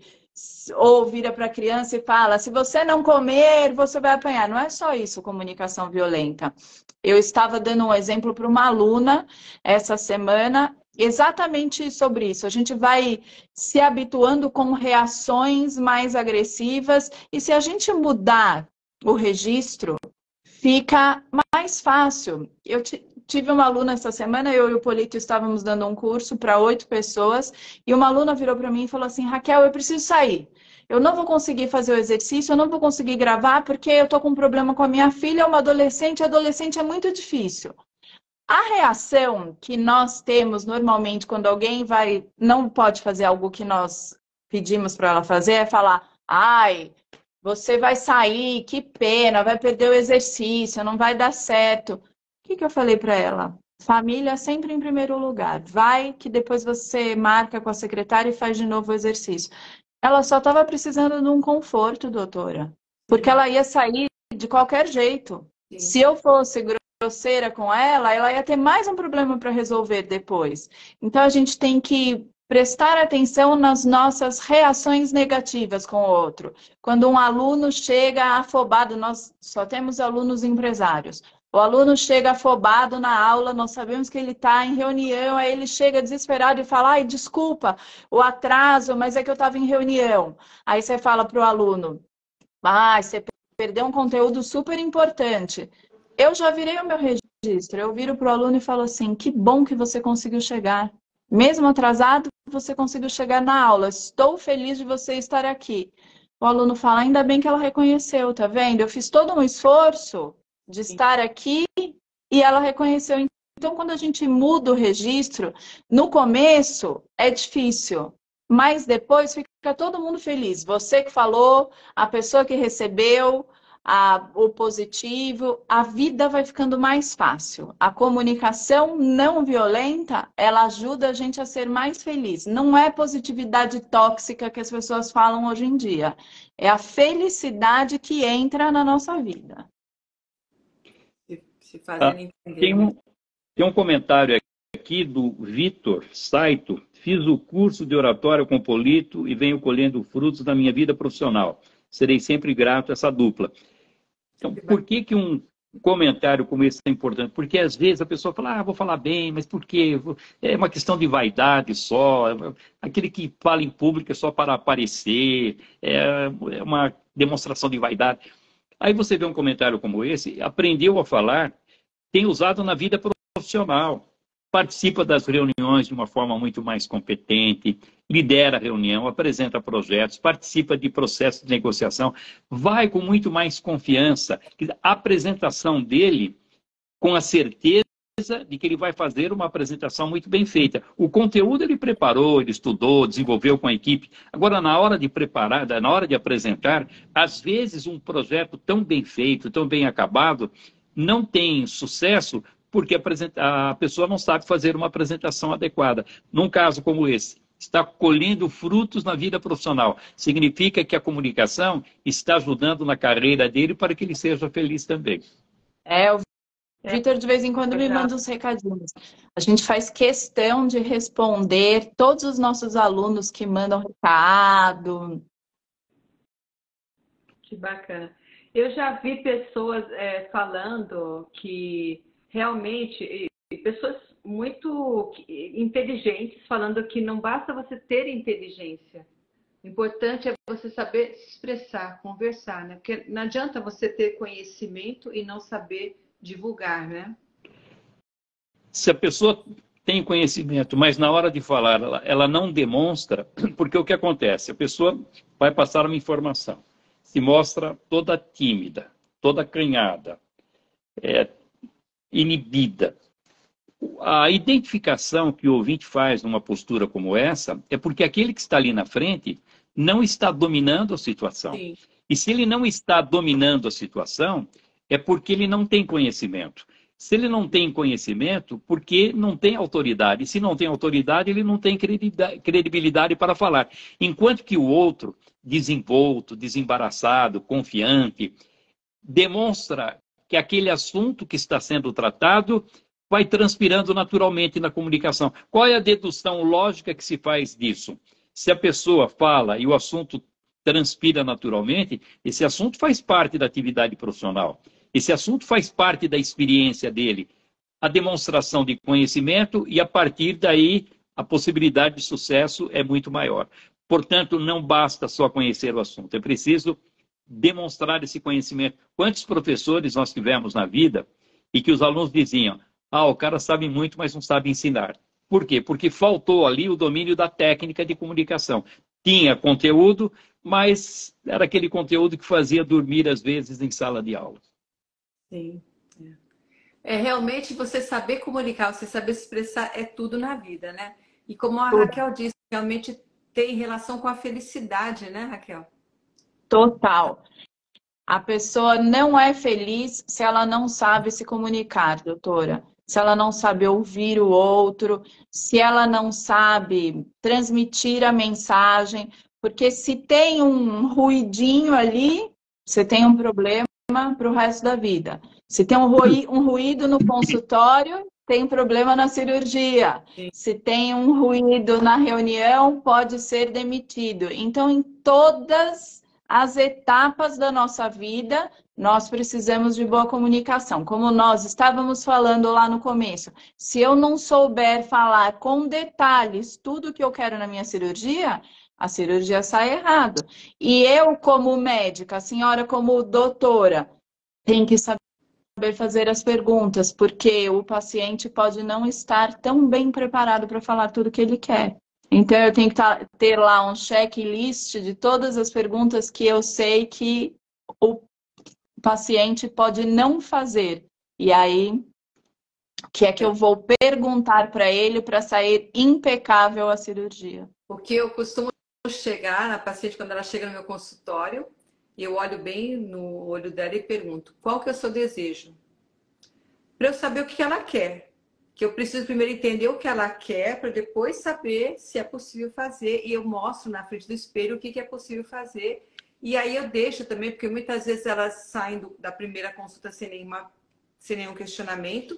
Ou vira para a criança e fala, se você não comer, você vai apanhar. Não é só isso, comunicação violenta. Eu estava dando um exemplo para uma aluna essa semana, exatamente sobre isso. A gente vai se habituando com reações mais agressivas e se a gente mudar o registro, fica mais fácil. Eu tive uma aluna essa semana, eu e o Polito estávamos dando um curso para 8 pessoas e uma aluna virou para mim e falou assim, Raquel, eu preciso sair. eu não vou conseguir fazer o exercício, eu não vou conseguir gravar porque eu tô com um problema com a minha filha, é uma adolescente, adolescente é muito difícil. A reação que nós temos normalmente quando alguém não pode fazer algo que nós pedimos para ela fazer é falar: ai, você vai sair, que pena, vai perder o exercício, não vai dar certo. O que eu falei para ela? Família sempre em primeiro lugar. Vai que depois você marca com a secretária e faz de novo o exercício. Ela só estava precisando de um conforto, doutora. Porque ela ia sair de qualquer jeito. Sim. Se eu fosse grosseira com ela, ela ia ter mais um problema para resolver depois. Então, a gente tem que prestar atenção nas nossas reações negativas com o outro. Quando um aluno chega afobado, nós só temos alunos empresários. O aluno chega afobado na aula, nós sabemos que ele está em reunião, aí ele chega desesperado e fala: ai, desculpa o atraso, mas é que eu estava em reunião. Aí você fala para o aluno: ah, você perdeu um conteúdo super importante. Eu já virei o meu registro, eu viro para o aluno e falo assim: que bom que você conseguiu chegar. Mesmo atrasado, você conseguiu chegar na aula. Estou feliz de você estar aqui. O aluno fala: ainda bem que ela reconheceu, tá vendo? Eu fiz todo um esforço de estar aqui e ela reconheceu. Então, quando a gente muda o registro, no começo é difícil, mas depois fica todo mundo feliz. Você que falou, a pessoa que recebeu, o positivo, a vida vai ficando mais fácil. A comunicação não violenta, ela ajuda a gente a ser mais feliz. Não é positividade tóxica que as pessoas falam hoje em dia. É a felicidade que entra na nossa vida. Se fazendo entender. Tem um comentário aqui do Vitor Saito. Fiz o curso de oratória com Polito e venho colhendo frutos da minha vida profissional. Serei sempre grato a essa dupla. Então, por que um comentário como esse é importante? Porque às vezes a pessoa fala: vou falar bem, mas por quê? É uma questão de vaidade só. Aquele que fala em público é só para aparecer, é uma demonstração de vaidade. Aí você vê um comentário como esse, aprendeu a falar, tem usado na vida profissional. Participa das reuniões de uma forma muito mais competente, lidera a reunião, apresenta projetos, participa de processos de negociação, vai com muito mais confiança. A apresentação dele, com a certeza de que ele vai fazer uma apresentação muito bem feita. O conteúdo ele preparou, ele estudou, desenvolveu com a equipe. Agora, na hora de preparar, na hora de apresentar, às vezes um projeto tão bem feito, tão bem acabado, não tem sucesso porque a pessoa não sabe fazer uma apresentação adequada. Num caso como esse, está colhendo frutos na vida profissional. Significa que a comunicação está ajudando na carreira dele para que ele seja feliz também. O Vitor, de vez em quando, me manda uns recadinhos. A gente faz questão de responder todos os nossos alunos que mandam recado. Que bacana. Eu já vi pessoas falando que realmente, pessoas muito inteligentes falando que não basta você ter inteligência. O importante é você saber se expressar, conversar, né? Porque não adianta você ter conhecimento e não saber divulgar, né? Se a pessoa tem conhecimento, mas na hora de falar ela não demonstra, porque o que acontece? A pessoa vai passar uma informação, se mostra toda tímida, toda acanhada, inibida. A identificação que o ouvinte faz numa postura como essa é porque aquele que está ali na frente não está dominando a situação. Sim. E se ele não está dominando a situação, é porque ele não tem conhecimento. Se ele não tem conhecimento, porque não tem autoridade. E se não tem autoridade, ele não tem credibilidade para falar. Enquanto que o outro, desenvolto, desembaraçado, confiante, demonstra que aquele assunto que está sendo tratado vai transpirando naturalmente na comunicação. Qual é a dedução lógica que se faz disso? Se a pessoa fala e o assunto transpira naturalmente, esse assunto faz parte da atividade profissional. Esse assunto faz parte da experiência dele. A demonstração de conhecimento e, a partir daí, a possibilidade de sucesso é muito maior. Portanto, não basta só conhecer o assunto, é preciso demonstrar esse conhecimento. Quantos professores nós tivemos na vida e que os alunos diziam: o cara sabe muito, mas não sabe ensinar. Por quê? Porque faltou ali o domínio da técnica de comunicação. Tinha conteúdo, mas era aquele conteúdo que fazia dormir, às vezes, em sala de aula. Sim. É realmente você saber comunicar, você saber se expressar é tudo na vida, né? E como a Raquel disse, realmente tem relação com a felicidade, né, Raquel? Total. A pessoa não é feliz se ela não sabe se comunicar, doutora. Se ela não sabe ouvir o outro, se ela não sabe transmitir a mensagem. Porque se tem um ruidinho ali, você tem um problema para o resto da vida. Se tem um ruído no consultório, tem problema na cirurgia. Sim. Se tem um ruído na reunião, pode ser demitido. Então, em todas as etapas da nossa vida, nós precisamos de boa comunicação. Como nós estávamos falando lá no começo, se eu não souber falar com detalhes tudo que eu quero na minha cirurgia, a cirurgia sai errado. E eu, como médica, a senhora como doutora, tem que saber fazer as perguntas, porque o paciente pode não estar tão bem preparado para falar tudo que ele quer. Então, eu tenho que ter lá um checklist de todas as perguntas que eu sei que o paciente pode não fazer. E aí, o que é que eu vou perguntar para ele para sair impecável a cirurgia? Porque eu costumo chegar na paciente, quando ela chega no meu consultório, eu olho bem no olho dela e pergunto, qual que é o seu desejo? Para eu saber o que ela quer. Que eu preciso primeiro entender o que ela quer, para depois saber se é possível fazer. E eu mostro na frente do espelho o que é possível fazer. E aí eu deixo também, porque muitas vezes elas saem da primeira consulta sem nenhum questionamento.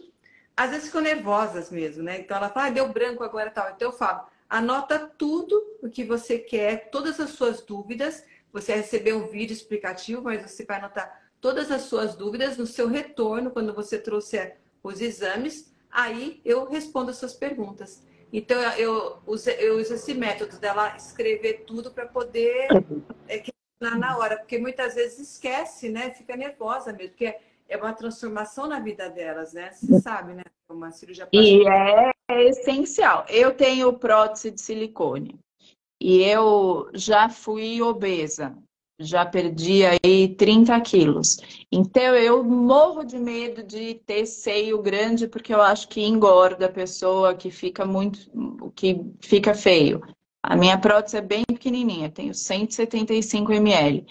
Às vezes ficam nervosas mesmo, né? Então ela fala, deu branco agora tal. Então eu falo, anota tudo o que você quer, todas as suas dúvidas. Você vai receber um vídeo explicativo, mas você vai anotar todas as suas dúvidas no seu retorno, quando você trouxer os exames. Aí eu respondo as suas perguntas. Então eu uso esse método dela escrever tudo para poder questionar na hora, porque muitas vezes esquece, né? Fica nervosa mesmo, porque é uma transformação na vida delas, né? Você sabe, né? Uma cirurgia plástica. E é essencial. Eu tenho prótese de silicone e eu já fui obesa. Já perdi aí 30 quilos. Então, eu morro de medo de ter seio grande, porque eu acho que engorda a pessoa, que fica feio. A minha prótese é bem pequenininha, tenho 175 ml.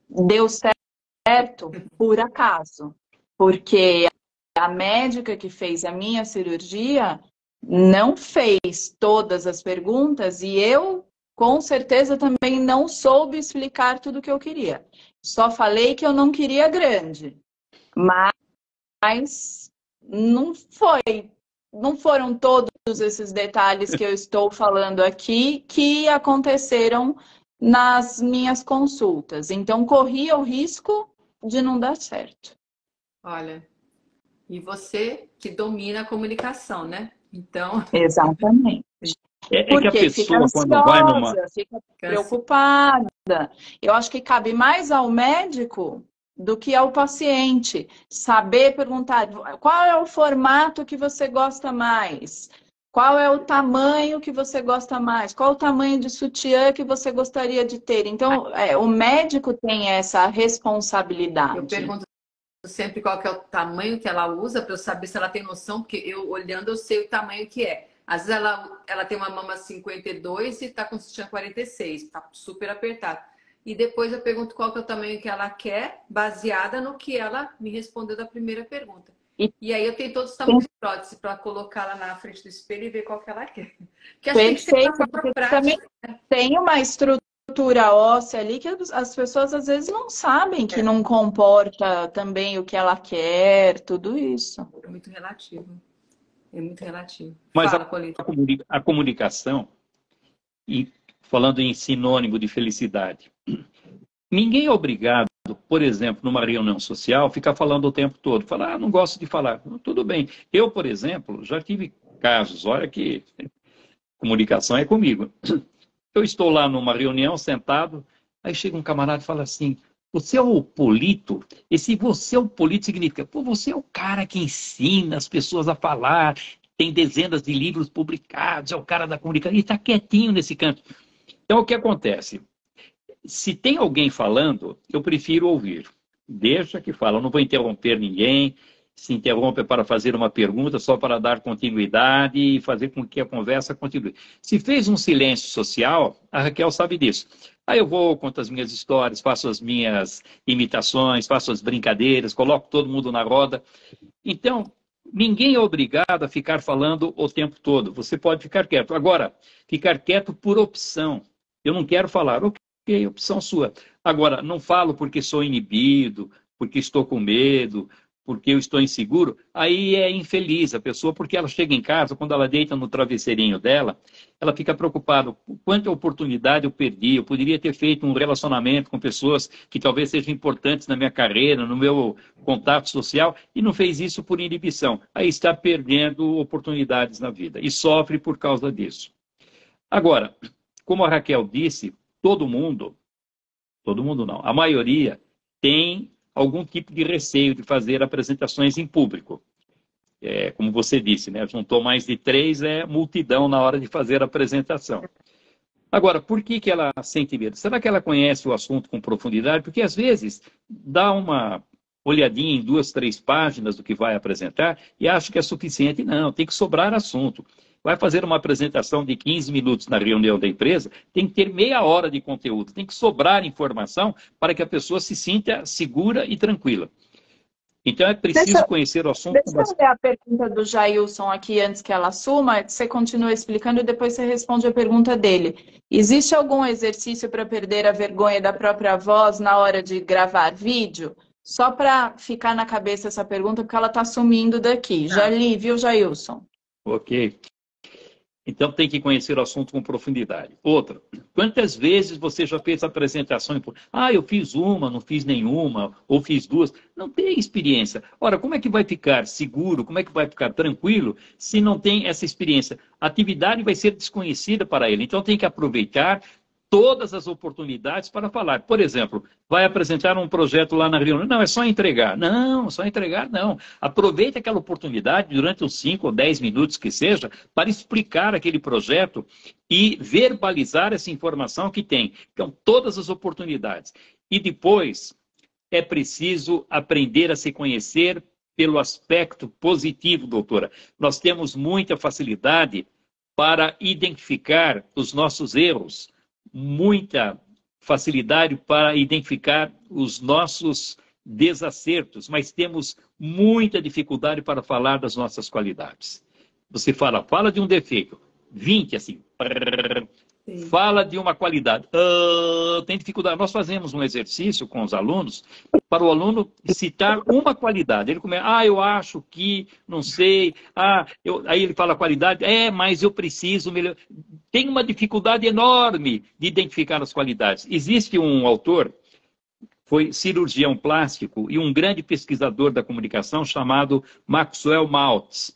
Deu certo por acaso, porque a médica que fez a minha cirurgia não fez todas as perguntas e eu com certeza também não soube explicar tudo o que eu queria. Só falei que eu não queria grande. Mas não foram todos esses detalhes que eu estou falando aqui que aconteceram nas minhas consultas. Então, corria o risco de não dar certo. Olha, e você que domina a comunicação, né? Então... Exatamente. Que a pessoa, fica ansiosa, quando vai numa... fica preocupada. Eu acho que cabe mais ao médico do que ao paciente. Saber perguntar qual é o formato que você gosta mais? Qual é o tamanho que você gosta mais? Qual o tamanho de sutiã que você gostaria de ter? Então, o médico tem essa responsabilidade. Eu pergunto sempre qual que é o tamanho que ela usa para eu saber se ela tem noção, porque eu olhando eu sei o tamanho que é. Às vezes ela tem uma mama 52 e está com sutiã 46, está super apertado. E depois eu pergunto qual que é o tamanho que ela quer, baseada no que ela me respondeu da primeira pergunta. E aí eu tenho todos os tamanhos de prótese para colocar lá na frente do espelho e ver qual que ela quer. Que acho que tem que ser uma forma prática. Também tem uma estrutura óssea ali que as pessoas às vezes não sabem que não comporta também o que ela quer, tudo isso. É muito relativo. É muito relativo. Mas Fala, a comunicação, e falando em sinônimo de felicidade, ninguém é obrigado, por exemplo, numa reunião social, ficar falando o tempo todo. Falar, não gosto de falar. Tudo bem. Eu, por exemplo, já tive casos, olha que comunicação é comigo. Eu estou lá numa reunião, sentado, aí chega um camarada e fala assim, você é o polito? Esse você é o polito significa, pô, você é o cara que ensina as pessoas a falar, tem dezenas de livros publicados, é o cara da comunicação, e está quietinho nesse canto. Então, o que acontece? Se tem alguém falando, eu prefiro ouvir. Deixa que fala, eu não vou interromper ninguém. Se interrompe para fazer uma pergunta, só para dar continuidade e fazer com que a conversa continue. Se fez um silêncio social, a Raquel sabe disso. Aí eu vou, conto as minhas histórias, faço as minhas imitações, faço as brincadeiras, coloco todo mundo na roda. Então, ninguém é obrigado a ficar falando o tempo todo. Você pode ficar quieto. Agora, ficar quieto por opção. Eu não quero falar. Ok, opção sua. Agora, não falo porque sou inibido, porque estou com medo, porque eu estou inseguro. Aí é infeliz a pessoa, porque ela chega em casa, quando ela deita no travesseirinho dela, ela fica preocupada. Quanta oportunidade eu perdi? Eu poderia ter feito um relacionamento com pessoas que talvez sejam importantes na minha carreira, no meu contato social, e não fez isso por inibição. Aí está perdendo oportunidades na vida e sofre por causa disso. Agora, como a Raquel disse, todo mundo não, a maioria tem algum tipo de receio de fazer apresentações em público. Como você disse, né? Juntou mais de 3, é multidão na hora de fazer a apresentação. Agora, por que ela sente medo? Será que ela conhece o assunto com profundidade? Porque, às vezes, dá uma olhadinha em 2, 3 páginas do que vai apresentar e acha que é suficiente. Não, tem que sobrar assunto. Vai fazer uma apresentação de 15 minutos na reunião da empresa, tem que ter meia hora de conteúdo, tem que sobrar informação para que a pessoa se sinta segura e tranquila. Então é preciso conhecer o assunto. Deixa eu ler a pergunta do Jailson aqui antes que ela assuma, você continua explicando e depois você responde a pergunta dele. Existe algum exercício para perder a vergonha da própria voz na hora de gravar vídeo? Só para ficar na cabeça essa pergunta, porque ela está sumindo daqui. Já li, viu, Jailson? Ok. Então tem que conhecer o assunto com profundidade. Outra, quantas vezes você já fez apresentação? Eu fiz uma, não fiz nenhuma, ou fiz 2. Não tem experiência. Ora, como é que vai ficar seguro, como é que vai ficar tranquilo se não tem essa experiência? A atividade vai ser desconhecida para ele. Então tem que aproveitar todas as oportunidades para falar. Por exemplo, vai apresentar um projeto lá na reunião. Não, é só entregar. Não, só entregar não. Aproveite aquela oportunidade durante os 5 ou 10 minutos que seja para explicar aquele projeto e verbalizar essa informação que tem. Então, todas as oportunidades. E depois, é preciso aprender a se conhecer pelo aspecto positivo, doutora. Nós temos muita facilidade para identificar os nossos erros, muita facilidade para identificar os nossos desacertos, mas temos muita dificuldade para falar das nossas qualidades. Você fala de um defeito, 20 assim, sim. Fala de uma qualidade, tem dificuldade. Nós fazemos um exercício com os alunos para o aluno citar uma qualidade. Ele começa, eu acho que, não sei, aí ele fala a qualidade, mas eu preciso melhorar. Tem uma dificuldade enorme de identificar as qualidades. Existe um autor, foi cirurgião plástico e um grande pesquisador da comunicação chamado Maxwell Maltz.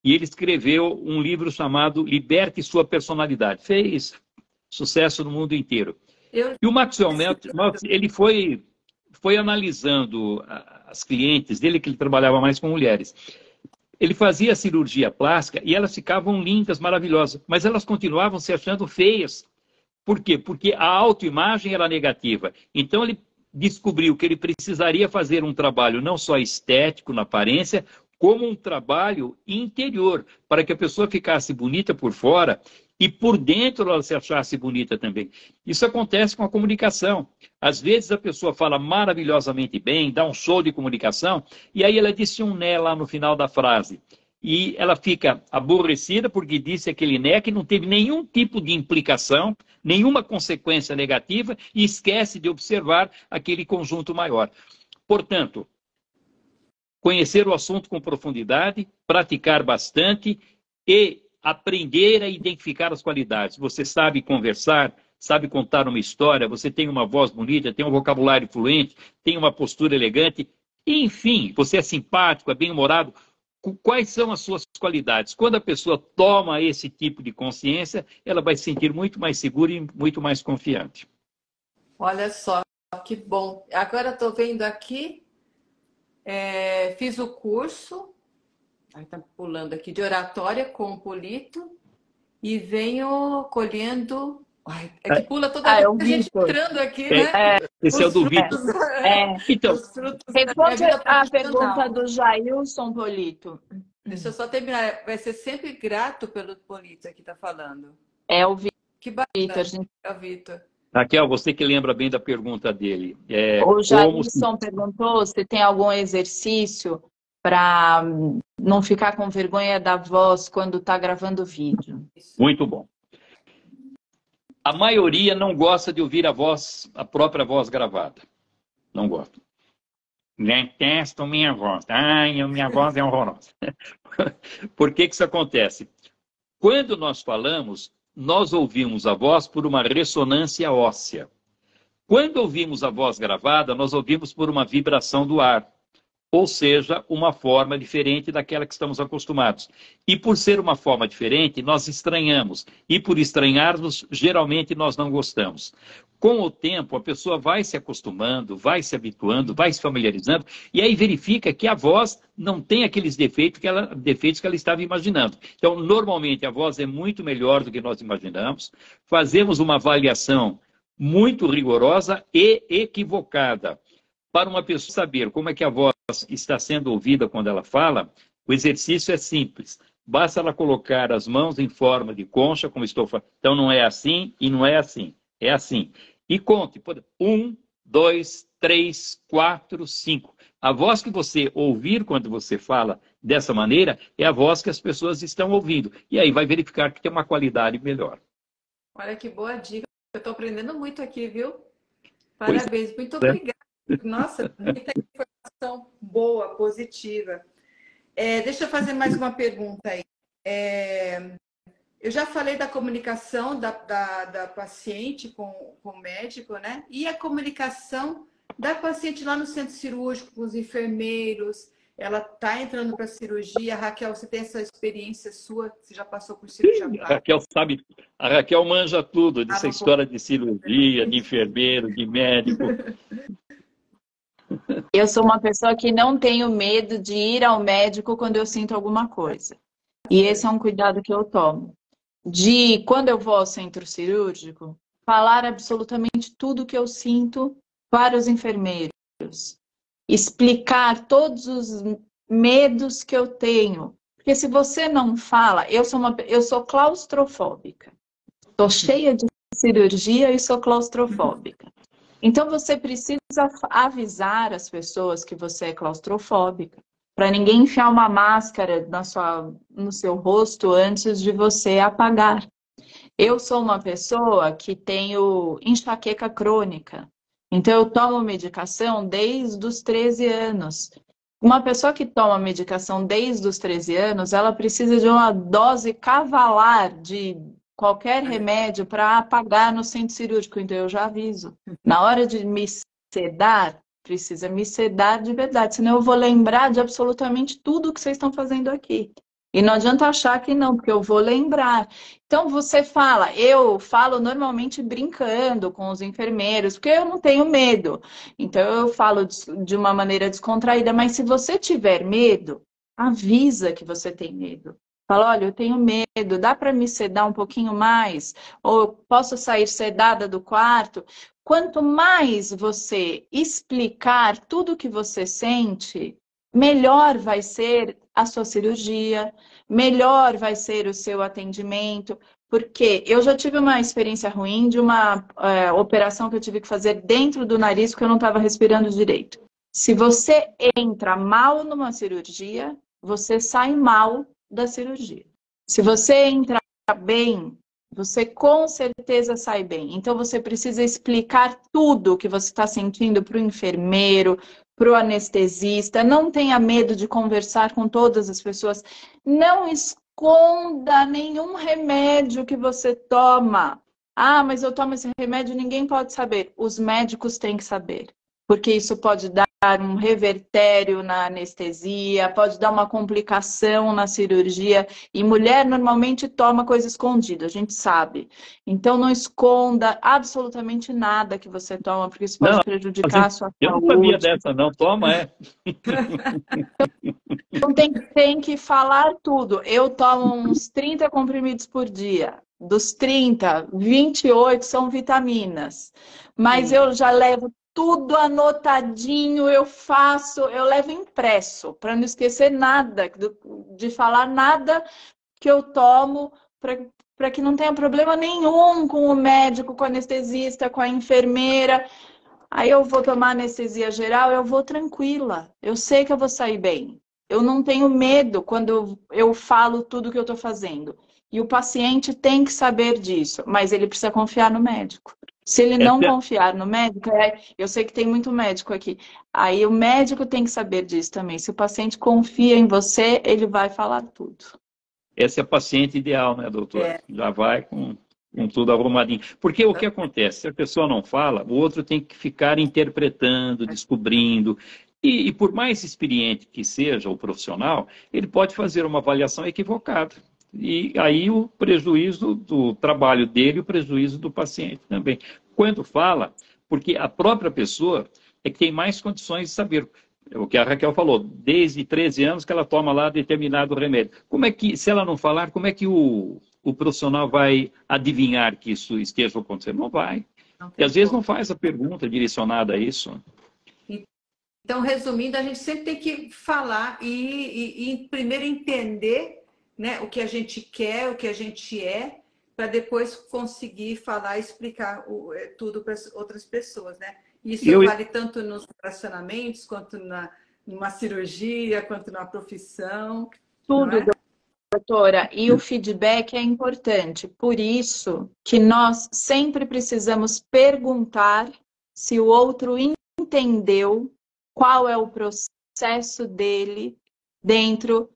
E ele escreveu um livro chamado Liberte Sua Personalidade. Fez sucesso no mundo inteiro. E o Maxwell Maltz, ele foi analisando as clientes dele, que ele trabalhava mais com mulheres. Ele fazia cirurgia plástica e elas ficavam lindas, maravilhosas, mas elas continuavam se achando feias. Por quê? Porque a autoimagem era negativa. Então ele descobriu que ele precisaria fazer um trabalho não só estético na aparência, como um trabalho interior, para que a pessoa ficasse bonita por fora e por dentro ela se achasse bonita também. Isso acontece com a comunicação. Às vezes a pessoa fala maravilhosamente bem, dá um show de comunicação, e aí ela disse um né lá no final da frase. E ela fica aborrecida porque disse aquele né que não teve nenhum tipo de implicação, nenhuma consequência negativa, e esquece de observar aquele conjunto maior. Portanto, conhecer o assunto com profundidade, praticar bastante e aprender a identificar as qualidades. Você sabe conversar, sabe contar uma história, você tem uma voz bonita, tem um vocabulário fluente, tem uma postura elegante, enfim, você é simpático, é bem-humorado. Quais são as suas qualidades? Quando a pessoa toma esse tipo de consciência, ela vai se sentir muito mais segura e muito mais confiante. Olha só, que bom. Agora estou vendo aqui, fiz o curso, está pulando aqui, de oratória com Polito, e venho colhendo Ai, é que pula toda É o a gente Vitor. entrando aqui, né? Esse é o Os do Vitor. frutos, Então, os frutos da minha Responde vida a pergunta profissional. do Jailson Polito. Deixa eu só terminar. Vai ser sempre grato pelo Polito que está falando. É o Que Vitor, bacana, gente. é o Vitor. Raquel, você que lembra bem da pergunta dele. O Como Jailson perguntou se tem algum exercício para não ficar com vergonha da voz quando está gravando vídeo. Isso. Muito bom. A maioria não gosta de ouvir a própria voz gravada. Não gosta. Detesto minha voz. Ai, minha voz é horrorosa. Por que isso acontece? Quando nós falamos, nós ouvimos a voz por uma ressonância óssea. Quando ouvimos a voz gravada, nós ouvimos por uma vibração do ar. Ou seja, uma forma diferente daquela que estamos acostumados. E por ser uma forma diferente, nós estranhamos. E por estranharmos, geralmente nós não gostamos. Com o tempo, a pessoa vai se acostumando, vai se habituando, vai se familiarizando, e aí verifica que a voz não tem aqueles defeitos que ela estava imaginando. Então, normalmente, a voz é muito melhor do que nós imaginamos. Fazemos uma avaliação muito rigorosa e equivocada. Para uma pessoa saber como é que a voz está sendo ouvida quando ela fala, o exercício é simples. Basta ela colocar as mãos em forma de concha, como estou falando. Então não é assim e não é assim. É assim. E conte. 1, 2, 3, 4, 5. A voz que você ouvir quando você fala dessa maneira é a voz que as pessoas estão ouvindo. E aí vai verificar que tem uma qualidade melhor. Olha que boa dica. Eu estou aprendendo muito aqui, viu? Parabéns. Muito obrigada. Nossa, muita informação boa, positiva. Deixa eu fazer mais uma pergunta aí. Eu já falei da comunicação da paciente com o médico, né? E a comunicação da paciente lá no centro cirúrgico, com os enfermeiros. Ela está entrando para a cirurgia. Raquel, você tem essa experiência sua? Você já passou por cirurgia? A Raquel sabe, a Raquel manja tudo dessa história de cirurgia, de enfermeiro, de médico. Eu sou uma pessoa que não tenho medo de ir ao médico quando eu sinto alguma coisa. E esse é um cuidado que eu tomo. De, quando eu vou ao centro cirúrgico, falar absolutamente tudo que eu sinto para os enfermeiros. Explicar todos os medos que eu tenho. Porque se você não fala, eu sou claustrofóbica. Estou cheia de cirurgia e sou claustrofóbica. Então, você precisa avisar as pessoas que você é claustrofóbica, para ninguém enfiar uma máscara no seu rosto antes de você apagar. Eu sou uma pessoa que tenho enxaqueca crônica, então eu tomo medicação desde os 13 anos. Uma pessoa que toma medicação desde os 13 anos, ela precisa de uma dose cavalar de qualquer remédio para apagar no centro cirúrgico, então eu já aviso. Na hora de me sedar, precisa me sedar de verdade, senão eu vou lembrar de absolutamente tudo que vocês estão fazendo aqui. E não adianta achar que não, porque eu vou lembrar. Então você fala, eu falo normalmente brincando com os enfermeiros, porque eu não tenho medo. Então eu falo de uma maneira descontraída, mas se você tiver medo, avisa que você tem medo. Fala, olha, eu tenho medo, dá para me sedar um pouquinho mais? Ou posso sair sedada do quarto? Quanto mais você explicar tudo o que você sente, melhor vai ser a sua cirurgia, melhor vai ser o seu atendimento. Porque eu já tive uma experiência ruim de uma operação que eu tive que fazer dentro do nariz porque eu não estava respirando direito. Se você entra mal numa cirurgia, você sai mal da cirurgia. Se você entrar bem, você com certeza sai bem. Então você precisa explicar tudo o que você está sentindo para o enfermeiro, para o anestesista. Não tenha medo de conversar com todas as pessoas. Não esconda nenhum remédio que você toma. Ah, mas eu tomo esse remédio e ninguém pode saber. Os médicos têm que saber. Porque isso pode dar um revertério na anestesia, pode dar uma complicação na cirurgia. E mulher normalmente toma coisa escondida, a gente sabe. Então não esconda absolutamente nada que você toma, porque isso pode prejudicar a sua saúde. Eu não sabia dessa, não. Toma, Então tem que falar tudo. Eu tomo uns 30 comprimidos por dia. dos 30, 28 são vitaminas. Mas eu já levo tudo anotadinho, eu levo impresso, para não esquecer nada, de falar nada que eu tomo, para que não tenha problema nenhum com o médico, com o anestesista, com a enfermeira. Aí eu vou tomar anestesia geral, eu vou tranquila. Eu sei que eu vou sair bem. Eu não tenho medo quando eu falo tudo que eu estou fazendo. E o paciente tem que saber disso, mas ele precisa confiar no médico. Se ele não confiar no médico, eu sei que tem muito médico aqui. Aí o médico tem que saber disso também. Se o paciente confia em você, ele vai falar tudo. Essa é a paciente ideal, né, doutora? Já vai com tudo arrumadinho. Porque o que acontece? Se a pessoa não fala, o outro tem que ficar interpretando, descobrindo. E por mais experiente que seja o profissional, ele pode fazer uma avaliação equivocada. E aí o prejuízo do trabalho dele, o prejuízo do paciente também. Quando fala, porque a própria pessoa é que tem mais condições de saber. O que a Raquel falou, desde 13 anos que ela toma lá determinado remédio. Como é que, se ela não falar, como é que o profissional vai adivinhar que isso esteja acontecendo? Não vai. E às vezes não faz a pergunta direcionada a isso. Então, resumindo, a gente sempre tem que falar e primeiro entender, né, o que a gente quer, o que a gente é, para depois conseguir falar e explicar tudo para outras pessoas, né? Isso vale tanto nos relacionamentos, quanto numa cirurgia, quanto na profissão. Tudo, doutora. E o feedback é importante. Por isso que nós sempre precisamos perguntar se o outro entendeu qual é o processo dele dentro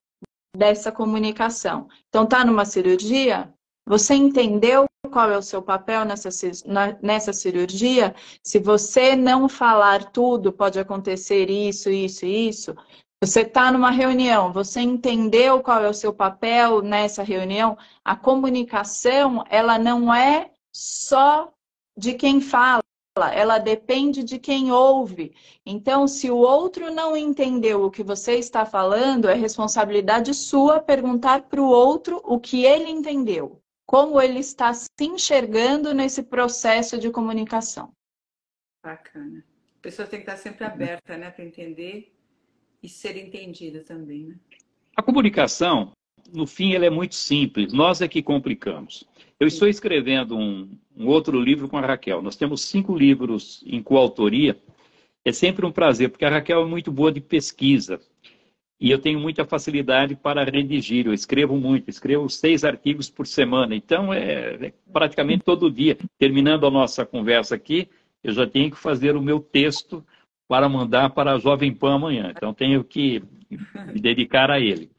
dessa comunicação. Então, tá numa cirurgia? Você entendeu qual é o seu papel nessa cirurgia? Se você não falar tudo, pode acontecer isso, isso e isso. Você está numa reunião, você entendeu qual é o seu papel nessa reunião? A comunicação, ela não é só de quem fala, ela depende de quem ouve. Então, se o outro não entendeu o que você está falando, é responsabilidade sua perguntar para o outro o que ele entendeu. Como ele está se enxergando nesse processo de comunicação. Bacana. A pessoa tem que estar sempre aberta, né, para entender e ser entendida também, né? A comunicação, no fim, ela é muito simples. Nós é que complicamos. Eu estou escrevendo um outro livro com a Raquel. Nós temos 5 livros em coautoria. É sempre um prazer, porque a Raquel é muito boa de pesquisa. E eu tenho muita facilidade para redigir. Eu escrevo muito, escrevo 6 artigos por semana. Então, é praticamente todo dia. Terminando a nossa conversa aqui, eu já tenho que fazer o meu texto para mandar para a Jovem Pan amanhã. Então, tenho que me dedicar a ele.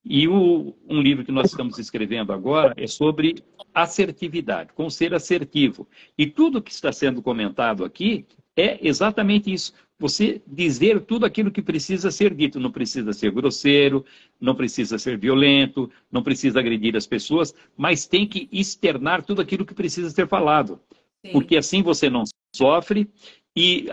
E um livro que nós estamos escrevendo agora é sobre assertividade, como ser assertivo. E tudo que está sendo comentado aqui é exatamente isso. Você dizer tudo aquilo que precisa ser dito. Não precisa ser grosseiro, não precisa ser violento, não precisa agredir as pessoas, mas tem que externar tudo aquilo que precisa ser falado. Sim. Porque assim você não sofre e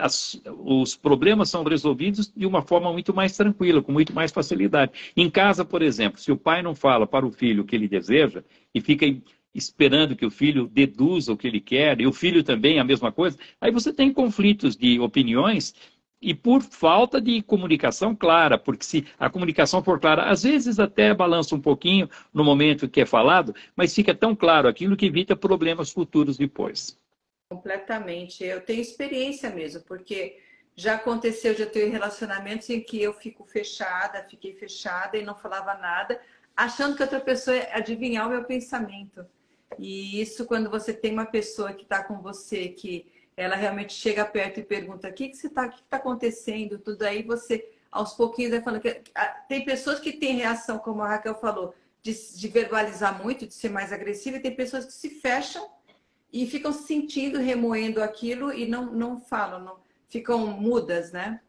os problemas são resolvidos de uma forma muito mais tranquila, com muito mais facilidade. Em casa, por exemplo, se o pai não fala para o filho o que ele deseja e fica esperando que o filho deduza o que ele quer, e o filho também a mesma coisa, aí você tem conflitos de opiniões e por falta de comunicação clara, porque se a comunicação for clara, às vezes até balança um pouquinho no momento que é falado, mas fica tão claro aquilo que evita problemas futuros depois. Completamente. Eu tenho experiência mesmo, porque já aconteceu de eu ter relacionamentos em que eu fiquei fechada e não falava nada, achando que outra pessoa ia adivinhar o meu pensamento. E isso, quando você tem uma pessoa que está com você, que ela realmente chega perto e pergunta o que está acontecendo, tudo aí você, aos pouquinhos, vai falando. Tem pessoas que têm reação, como a Raquel falou, de verbalizar muito, de ser mais agressiva, e tem pessoas que se fecham e ficam sentindo, remoendo aquilo e não falam, ficam mudas, né?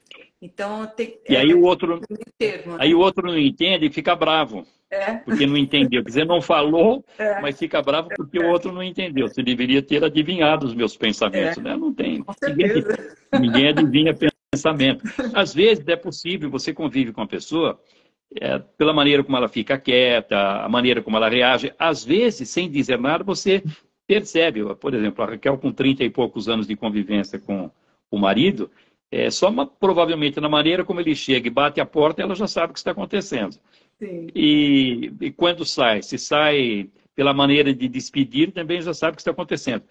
Então, e aí o outro, aí o outro não entende e fica bravo. Porque não entendeu. Quer dizer, não falou, mas fica bravo porque o outro não entendeu. Você deveria ter adivinhado os meus pensamentos, né? Não tem. Ninguém adivinha pensamento. Às vezes é possível, você convive com a pessoa pela maneira como ela fica quieta, a maneira como ela reage. Às vezes, sem dizer nada, você percebe. Por exemplo, a Raquel, com 30 e poucos anos de convivência com o marido, provavelmente na maneira como ele chega e bate a porta, ela já sabe o que está acontecendo. Sim. E quando se sai pela maneira de despedir, também já sabe o que está acontecendo.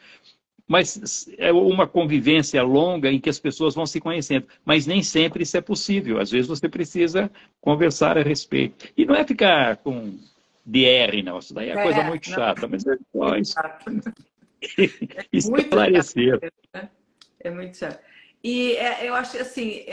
Mas é uma convivência longa em que as pessoas vão se conhecendo. Mas nem sempre isso é possível. Às vezes você precisa conversar a respeito. E não é ficar com DR, não. Isso daí é coisa muito chata. Mas é só isso. Esclarecer. É muito chato. E eu acho assim,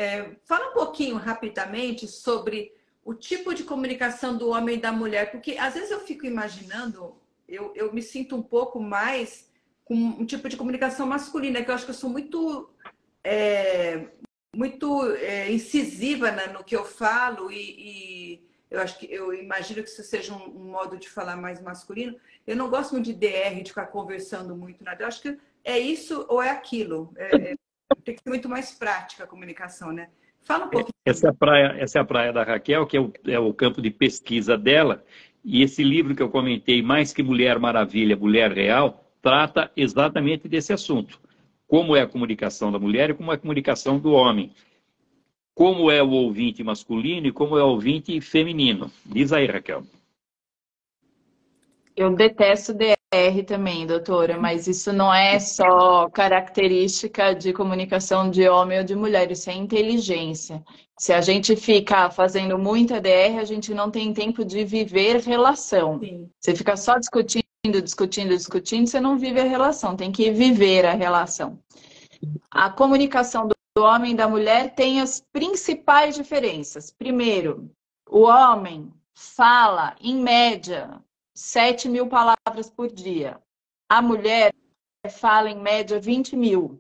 fala um pouquinho rapidamente sobre o tipo de comunicação do homem e da mulher. Porque às vezes eu fico imaginando, eu me sinto um pouco mais com um tipo de comunicação masculina, que eu acho que eu sou muito incisiva no que eu falo e eu imagino que isso seja um modo de falar mais masculino. Eu não gosto muito de DR, de ficar conversando muito, nada. Eu acho que é isso ou é aquilo. Tem que ser muito mais prática a comunicação, né? Fala um pouquinho. Essa é a praia da Raquel, que é o campo de pesquisa dela. E esse livro que eu comentei, Mais que Mulher Maravilha, Mulher Real, trata exatamente desse assunto. Como é a comunicação da mulher e como é a comunicação do homem. Como é o ouvinte masculino e como é o ouvinte feminino. Diz aí, Raquel. Eu detesto DR também, doutora, mas isso não é só característica de comunicação de homem ou de mulher, isso é inteligência. Se a gente fica fazendo muita DR, a gente não tem tempo de viver relação. Sim. Você fica só discutindo, você não vive a relação, tem que viver a relação. A comunicação do homem e da mulher tem as principais diferenças. Primeiro, o homem fala, em média, 7.000 palavras por dia. A mulher fala, em média, 20.000.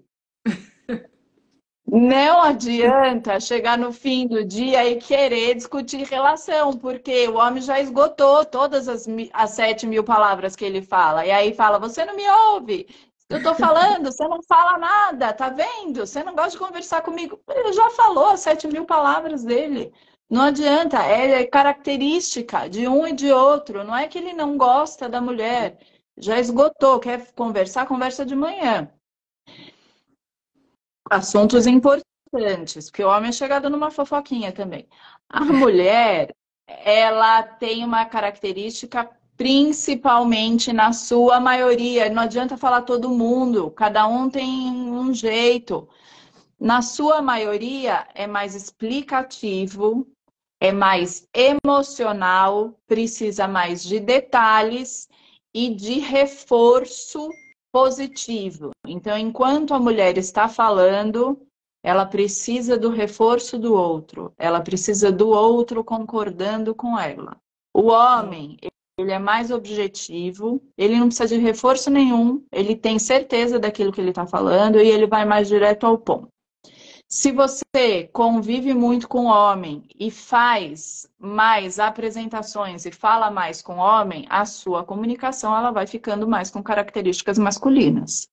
Não adianta chegar no fim do dia e querer discutir relação, porque o homem já esgotou todas as 7.000 palavras que ele fala. E aí fala, você não me ouve, eu tô falando, você não fala nada, tá vendo? Você não gosta de conversar comigo. Ele já falou as 7.000 palavras dele. Não adianta, é característica de um e de outro. Não é que ele não gosta da mulher. Já esgotou, quer conversar, conversa de manhã. Assuntos importantes, porque o homem é chegado numa fofoquinha também. A mulher, ela tem uma característica, principalmente na sua maioria. Não adianta falar todo mundo, cada um tem um jeito. Na sua maioria, é mais explicativo, é mais emocional, precisa mais de detalhes e de reforço positivo. Então, enquanto a mulher está falando, ela precisa do reforço do outro, ela precisa do outro concordando com ela. O homem, ele é mais objetivo, ele não precisa de reforço nenhum, ele tem certeza daquilo que ele está falando e ele vai mais direto ao ponto. Se você convive muito com homem e faz mais apresentações e fala mais com homem, a sua comunicação ela vai ficando mais com características masculinas.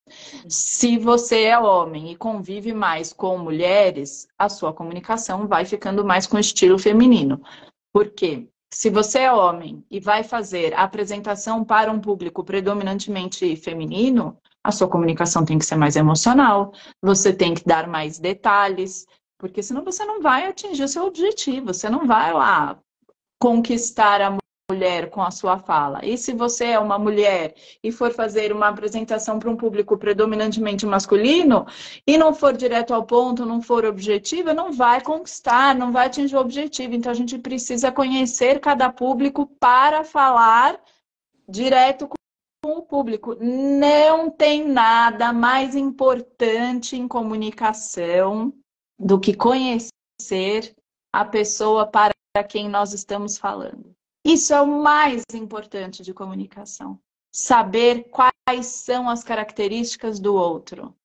Se você é homem e convive mais com mulheres, a sua comunicação vai ficando mais com estilo feminino. Por quê? Se você é homem e vai fazer apresentação para um público predominantemente feminino, a sua comunicação tem que ser mais emocional, você tem que dar mais detalhes, porque senão você não vai atingir o seu objetivo, você não vai lá conquistar a mulher com a sua fala. E se você é uma mulher e for fazer uma apresentação para um público predominantemente masculino e não for direto ao ponto, não for objetiva, não vai conquistar, não vai atingir o objetivo. Então a gente precisa conhecer cada público para falar direto com o público. Não tem nada mais importante em comunicação do que conhecer a pessoa para quem nós estamos falando. Isso é o mais importante de comunicação. Saber quais são as características do outro.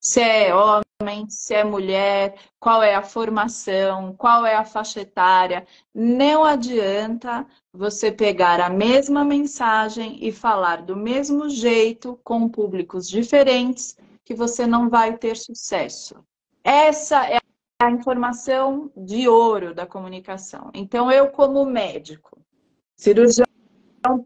Se é homem, se é mulher, qual é a formação, qual é a faixa etária. Não adianta você pegar a mesma mensagem e falar do mesmo jeito com públicos diferentes que você não vai ter sucesso. Essa é a informação de ouro da comunicação. Então, eu como médico, cirurgião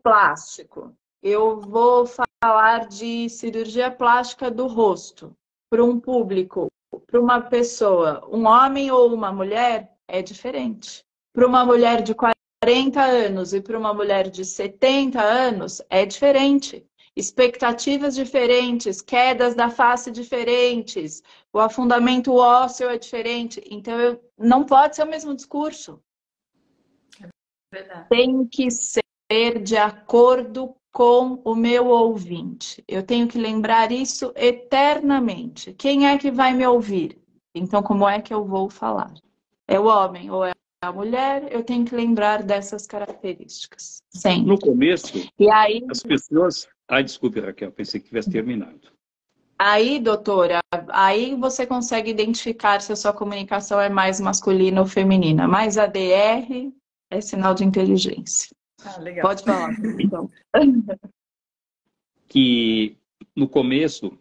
plástico, eu vou falar de cirurgia plástica do rosto para um público, para uma pessoa, um homem ou uma mulher, é diferente. Para uma mulher de 40 anos e para uma mulher de 70 anos, é diferente. Expectativas diferentes, quedas da face diferentes, o afundamento ósseo é diferente. Então, não pode ser o mesmo discurso. Verdade. Tem que ser de acordo com o meu ouvinte. Eu tenho que lembrar isso eternamente. Quem é que vai me ouvir? Então, como é que eu vou falar? É o homem ou é a mulher? Eu tenho que lembrar dessas características. Sempre. No começo, e aí, as pessoas... Ai, desculpe, Raquel, pensei que tivesse terminado. Aí, doutora, aí você consegue identificar se a sua comunicação é mais masculina ou feminina. Mais ADR é sinal de inteligência. Ah, legal. Pode falar, então. Que no começo,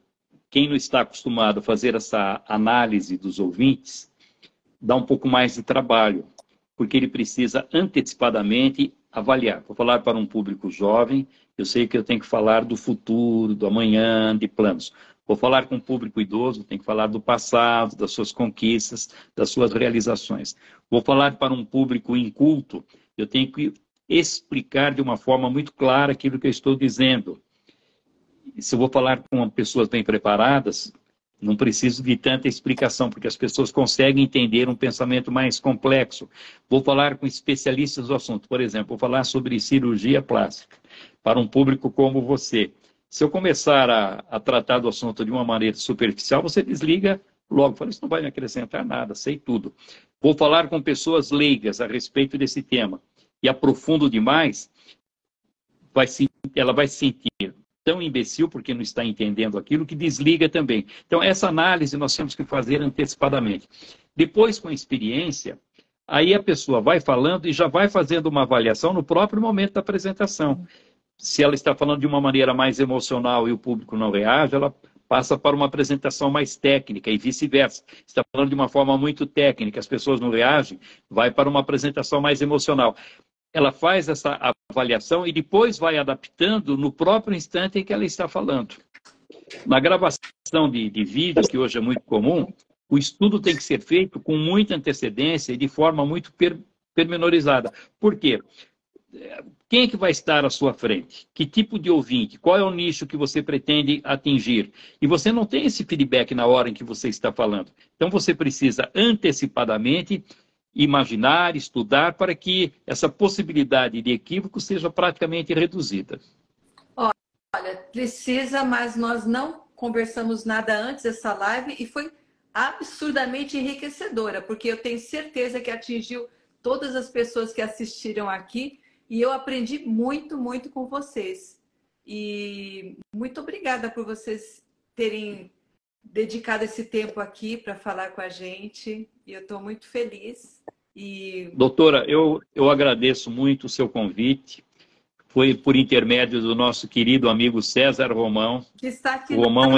quem não está acostumado a fazer essa análise dos ouvintes, dá um pouco mais de trabalho, porque ele precisa antecipadamente avaliar. Vou falar para um público jovem, eu sei que eu tenho que falar do futuro, do amanhã, de planos. Vou falar com um público idoso, tenho que falar do passado, das suas conquistas, das suas realizações. Vou falar para um público inculto, eu tenho que explicar de uma forma muito clara aquilo que eu estou dizendo. Se eu vou falar com pessoas bem preparadas, não preciso de tanta explicação, porque as pessoas conseguem entender um pensamento mais complexo. Vou falar com especialistas do assunto. Por exemplo, vou falar sobre cirurgia plástica para um público como você. Se eu começar a tratar do assunto de uma maneira superficial, você desliga logo. Fala, isso não vai me acrescentar nada, sei tudo. Vou falar com pessoas leigas a respeito desse tema e aprofundo demais, ela vai se sentir tão imbecil porque não está entendendo aquilo que desliga também. Então, essa análise nós temos que fazer antecipadamente. Depois, com a experiência, aí a pessoa vai falando e já vai fazendo uma avaliação no próprio momento da apresentação. Se ela está falando de uma maneira mais emocional e o público não reage, ela passa para uma apresentação mais técnica e vice-versa. Está falando de uma forma muito técnica, as pessoas não reagem, vai para uma apresentação mais emocional. Ela faz essa avaliação e depois vai adaptando no próprio instante em que ela está falando. Na gravação de vídeo, que hoje é muito comum, o estudo tem que ser feito com muita antecedência e de forma muito pormenorizada. Por quê? Quem é que vai estar à sua frente? Que tipo de ouvinte? Qual é o nicho que você pretende atingir? E você não tem esse feedback na hora em que você está falando. Então, você precisa antecipadamente imaginar, estudar, para que essa possibilidade de equívoco seja praticamente reduzida. Olha, precisa, mas nós não conversamos nada antes dessa live e foi absurdamente enriquecedora, porque eu tenho certeza que atingiu todas as pessoas que assistiram aqui e eu aprendi muito, muito com vocês. E muito obrigada por vocês terem dedicado esse tempo aqui para falar com a gente. E eu estou muito feliz. Doutora, eu agradeço muito o seu convite. Foi por intermédio do nosso querido amigo César Romão. Que está aqui o Romão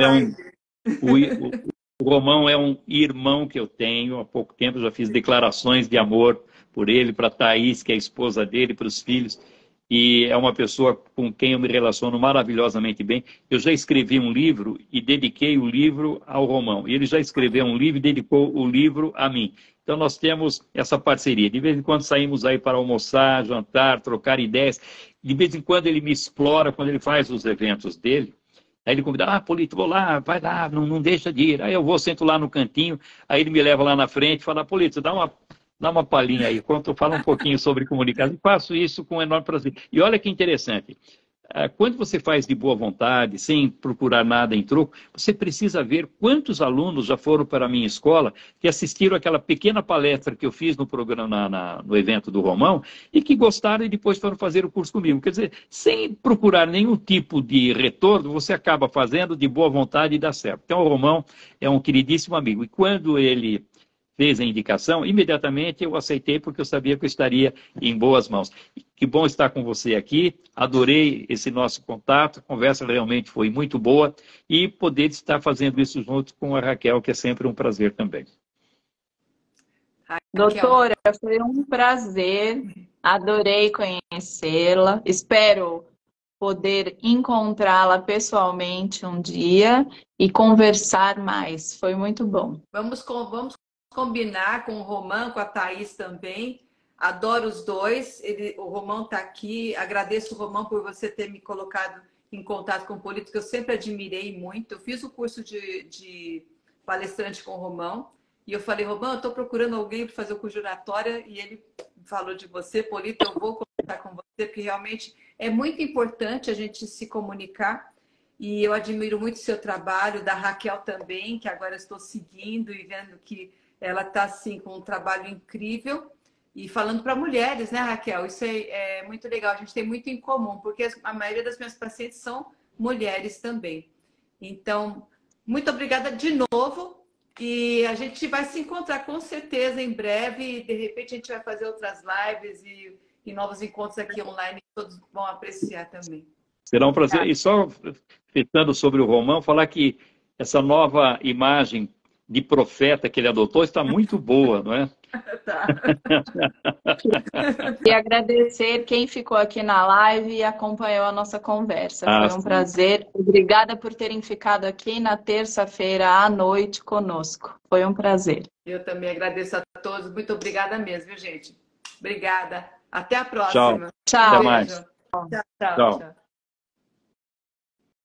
o Romão é um irmão que eu tenho. Há pouco tempo eu já fiz declarações de amor por ele, para a Thaís, que é a esposa dele, para os filhos. E é uma pessoa com quem eu me relaciono maravilhosamente bem. Eu já escrevi um livro e dediquei o livro ao Romão. Ele já escreveu um livro e dedicou o livro a mim. Então nós temos essa parceria. De vez em quando saímos aí para almoçar, jantar, trocar ideias. De vez em quando ele me explora quando ele faz os eventos dele. Aí ele convida, Polito, vou lá, vai lá, não deixa de ir. Aí eu vou, sento lá no cantinho, aí ele me leva lá na frente e fala, Polito, dá uma palhinha aí, quando eu falo um pouquinho sobre comunicação, e faço isso com enorme prazer. E olha que interessante, quando você faz de boa vontade, sem procurar nada em troco, você precisa ver quantos alunos já foram para a minha escola que assistiram aquela pequena palestra que eu fiz no programa, no evento do Romão, e que gostaram e depois foram fazer o curso comigo. Quer dizer, sem procurar nenhum tipo de retorno, você acaba fazendo de boa vontade e dá certo. Então o Romão é um queridíssimo amigo, e quando ele fez a indicação, imediatamente eu aceitei porque eu sabia que eu estaria em boas mãos. Que bom estar com você aqui, adorei esse nosso contato, a conversa realmente foi muito boa e poder estar fazendo isso junto com a Raquel, que é sempre um prazer também. Doutora, foi um prazer, adorei conhecê-la, espero poder encontrá-la pessoalmente um dia e conversar mais, foi muito bom. Vamos combinar com o Romão, com a Thaís também. Adoro os dois. O Romão está aqui. Agradeço, Romão, por você ter me colocado em contato com políticos, que eu sempre admirei muito. Eu fiz o curso de palestrante com o Romão e eu falei, Romão, eu estou procurando alguém para fazer o curso de oratória e ele falou de você, Polito, eu vou conversar com você, porque realmente é muito importante a gente se comunicar. E eu admiro muito o seu trabalho, da Raquel também, que agora estou seguindo e vendo que ela está assim, com um trabalho incrível. E falando para mulheres, né, Raquel? Isso é muito legal, a gente tem muito em comum, porque a maioria das minhas pacientes são mulheres também. Então, muito obrigada de novo. E a gente vai se encontrar com certeza em breve. E de repente a gente vai fazer outras lives e novos encontros aqui online, que todos vão apreciar também. Será um prazer. E só fechando sobre o Romão, falar que essa nova imagem de profeta que ele adotou está muito boa, não é? Tá. E agradecer quem ficou aqui na live e acompanhou a nossa conversa. Foi um prazer. Obrigada por terem ficado aqui na terça-feira à noite conosco. Foi um prazer. Eu também agradeço a todos. Muito obrigada mesmo, viu, gente? Obrigada. Até a próxima. Tchau. Até mais. Tchau.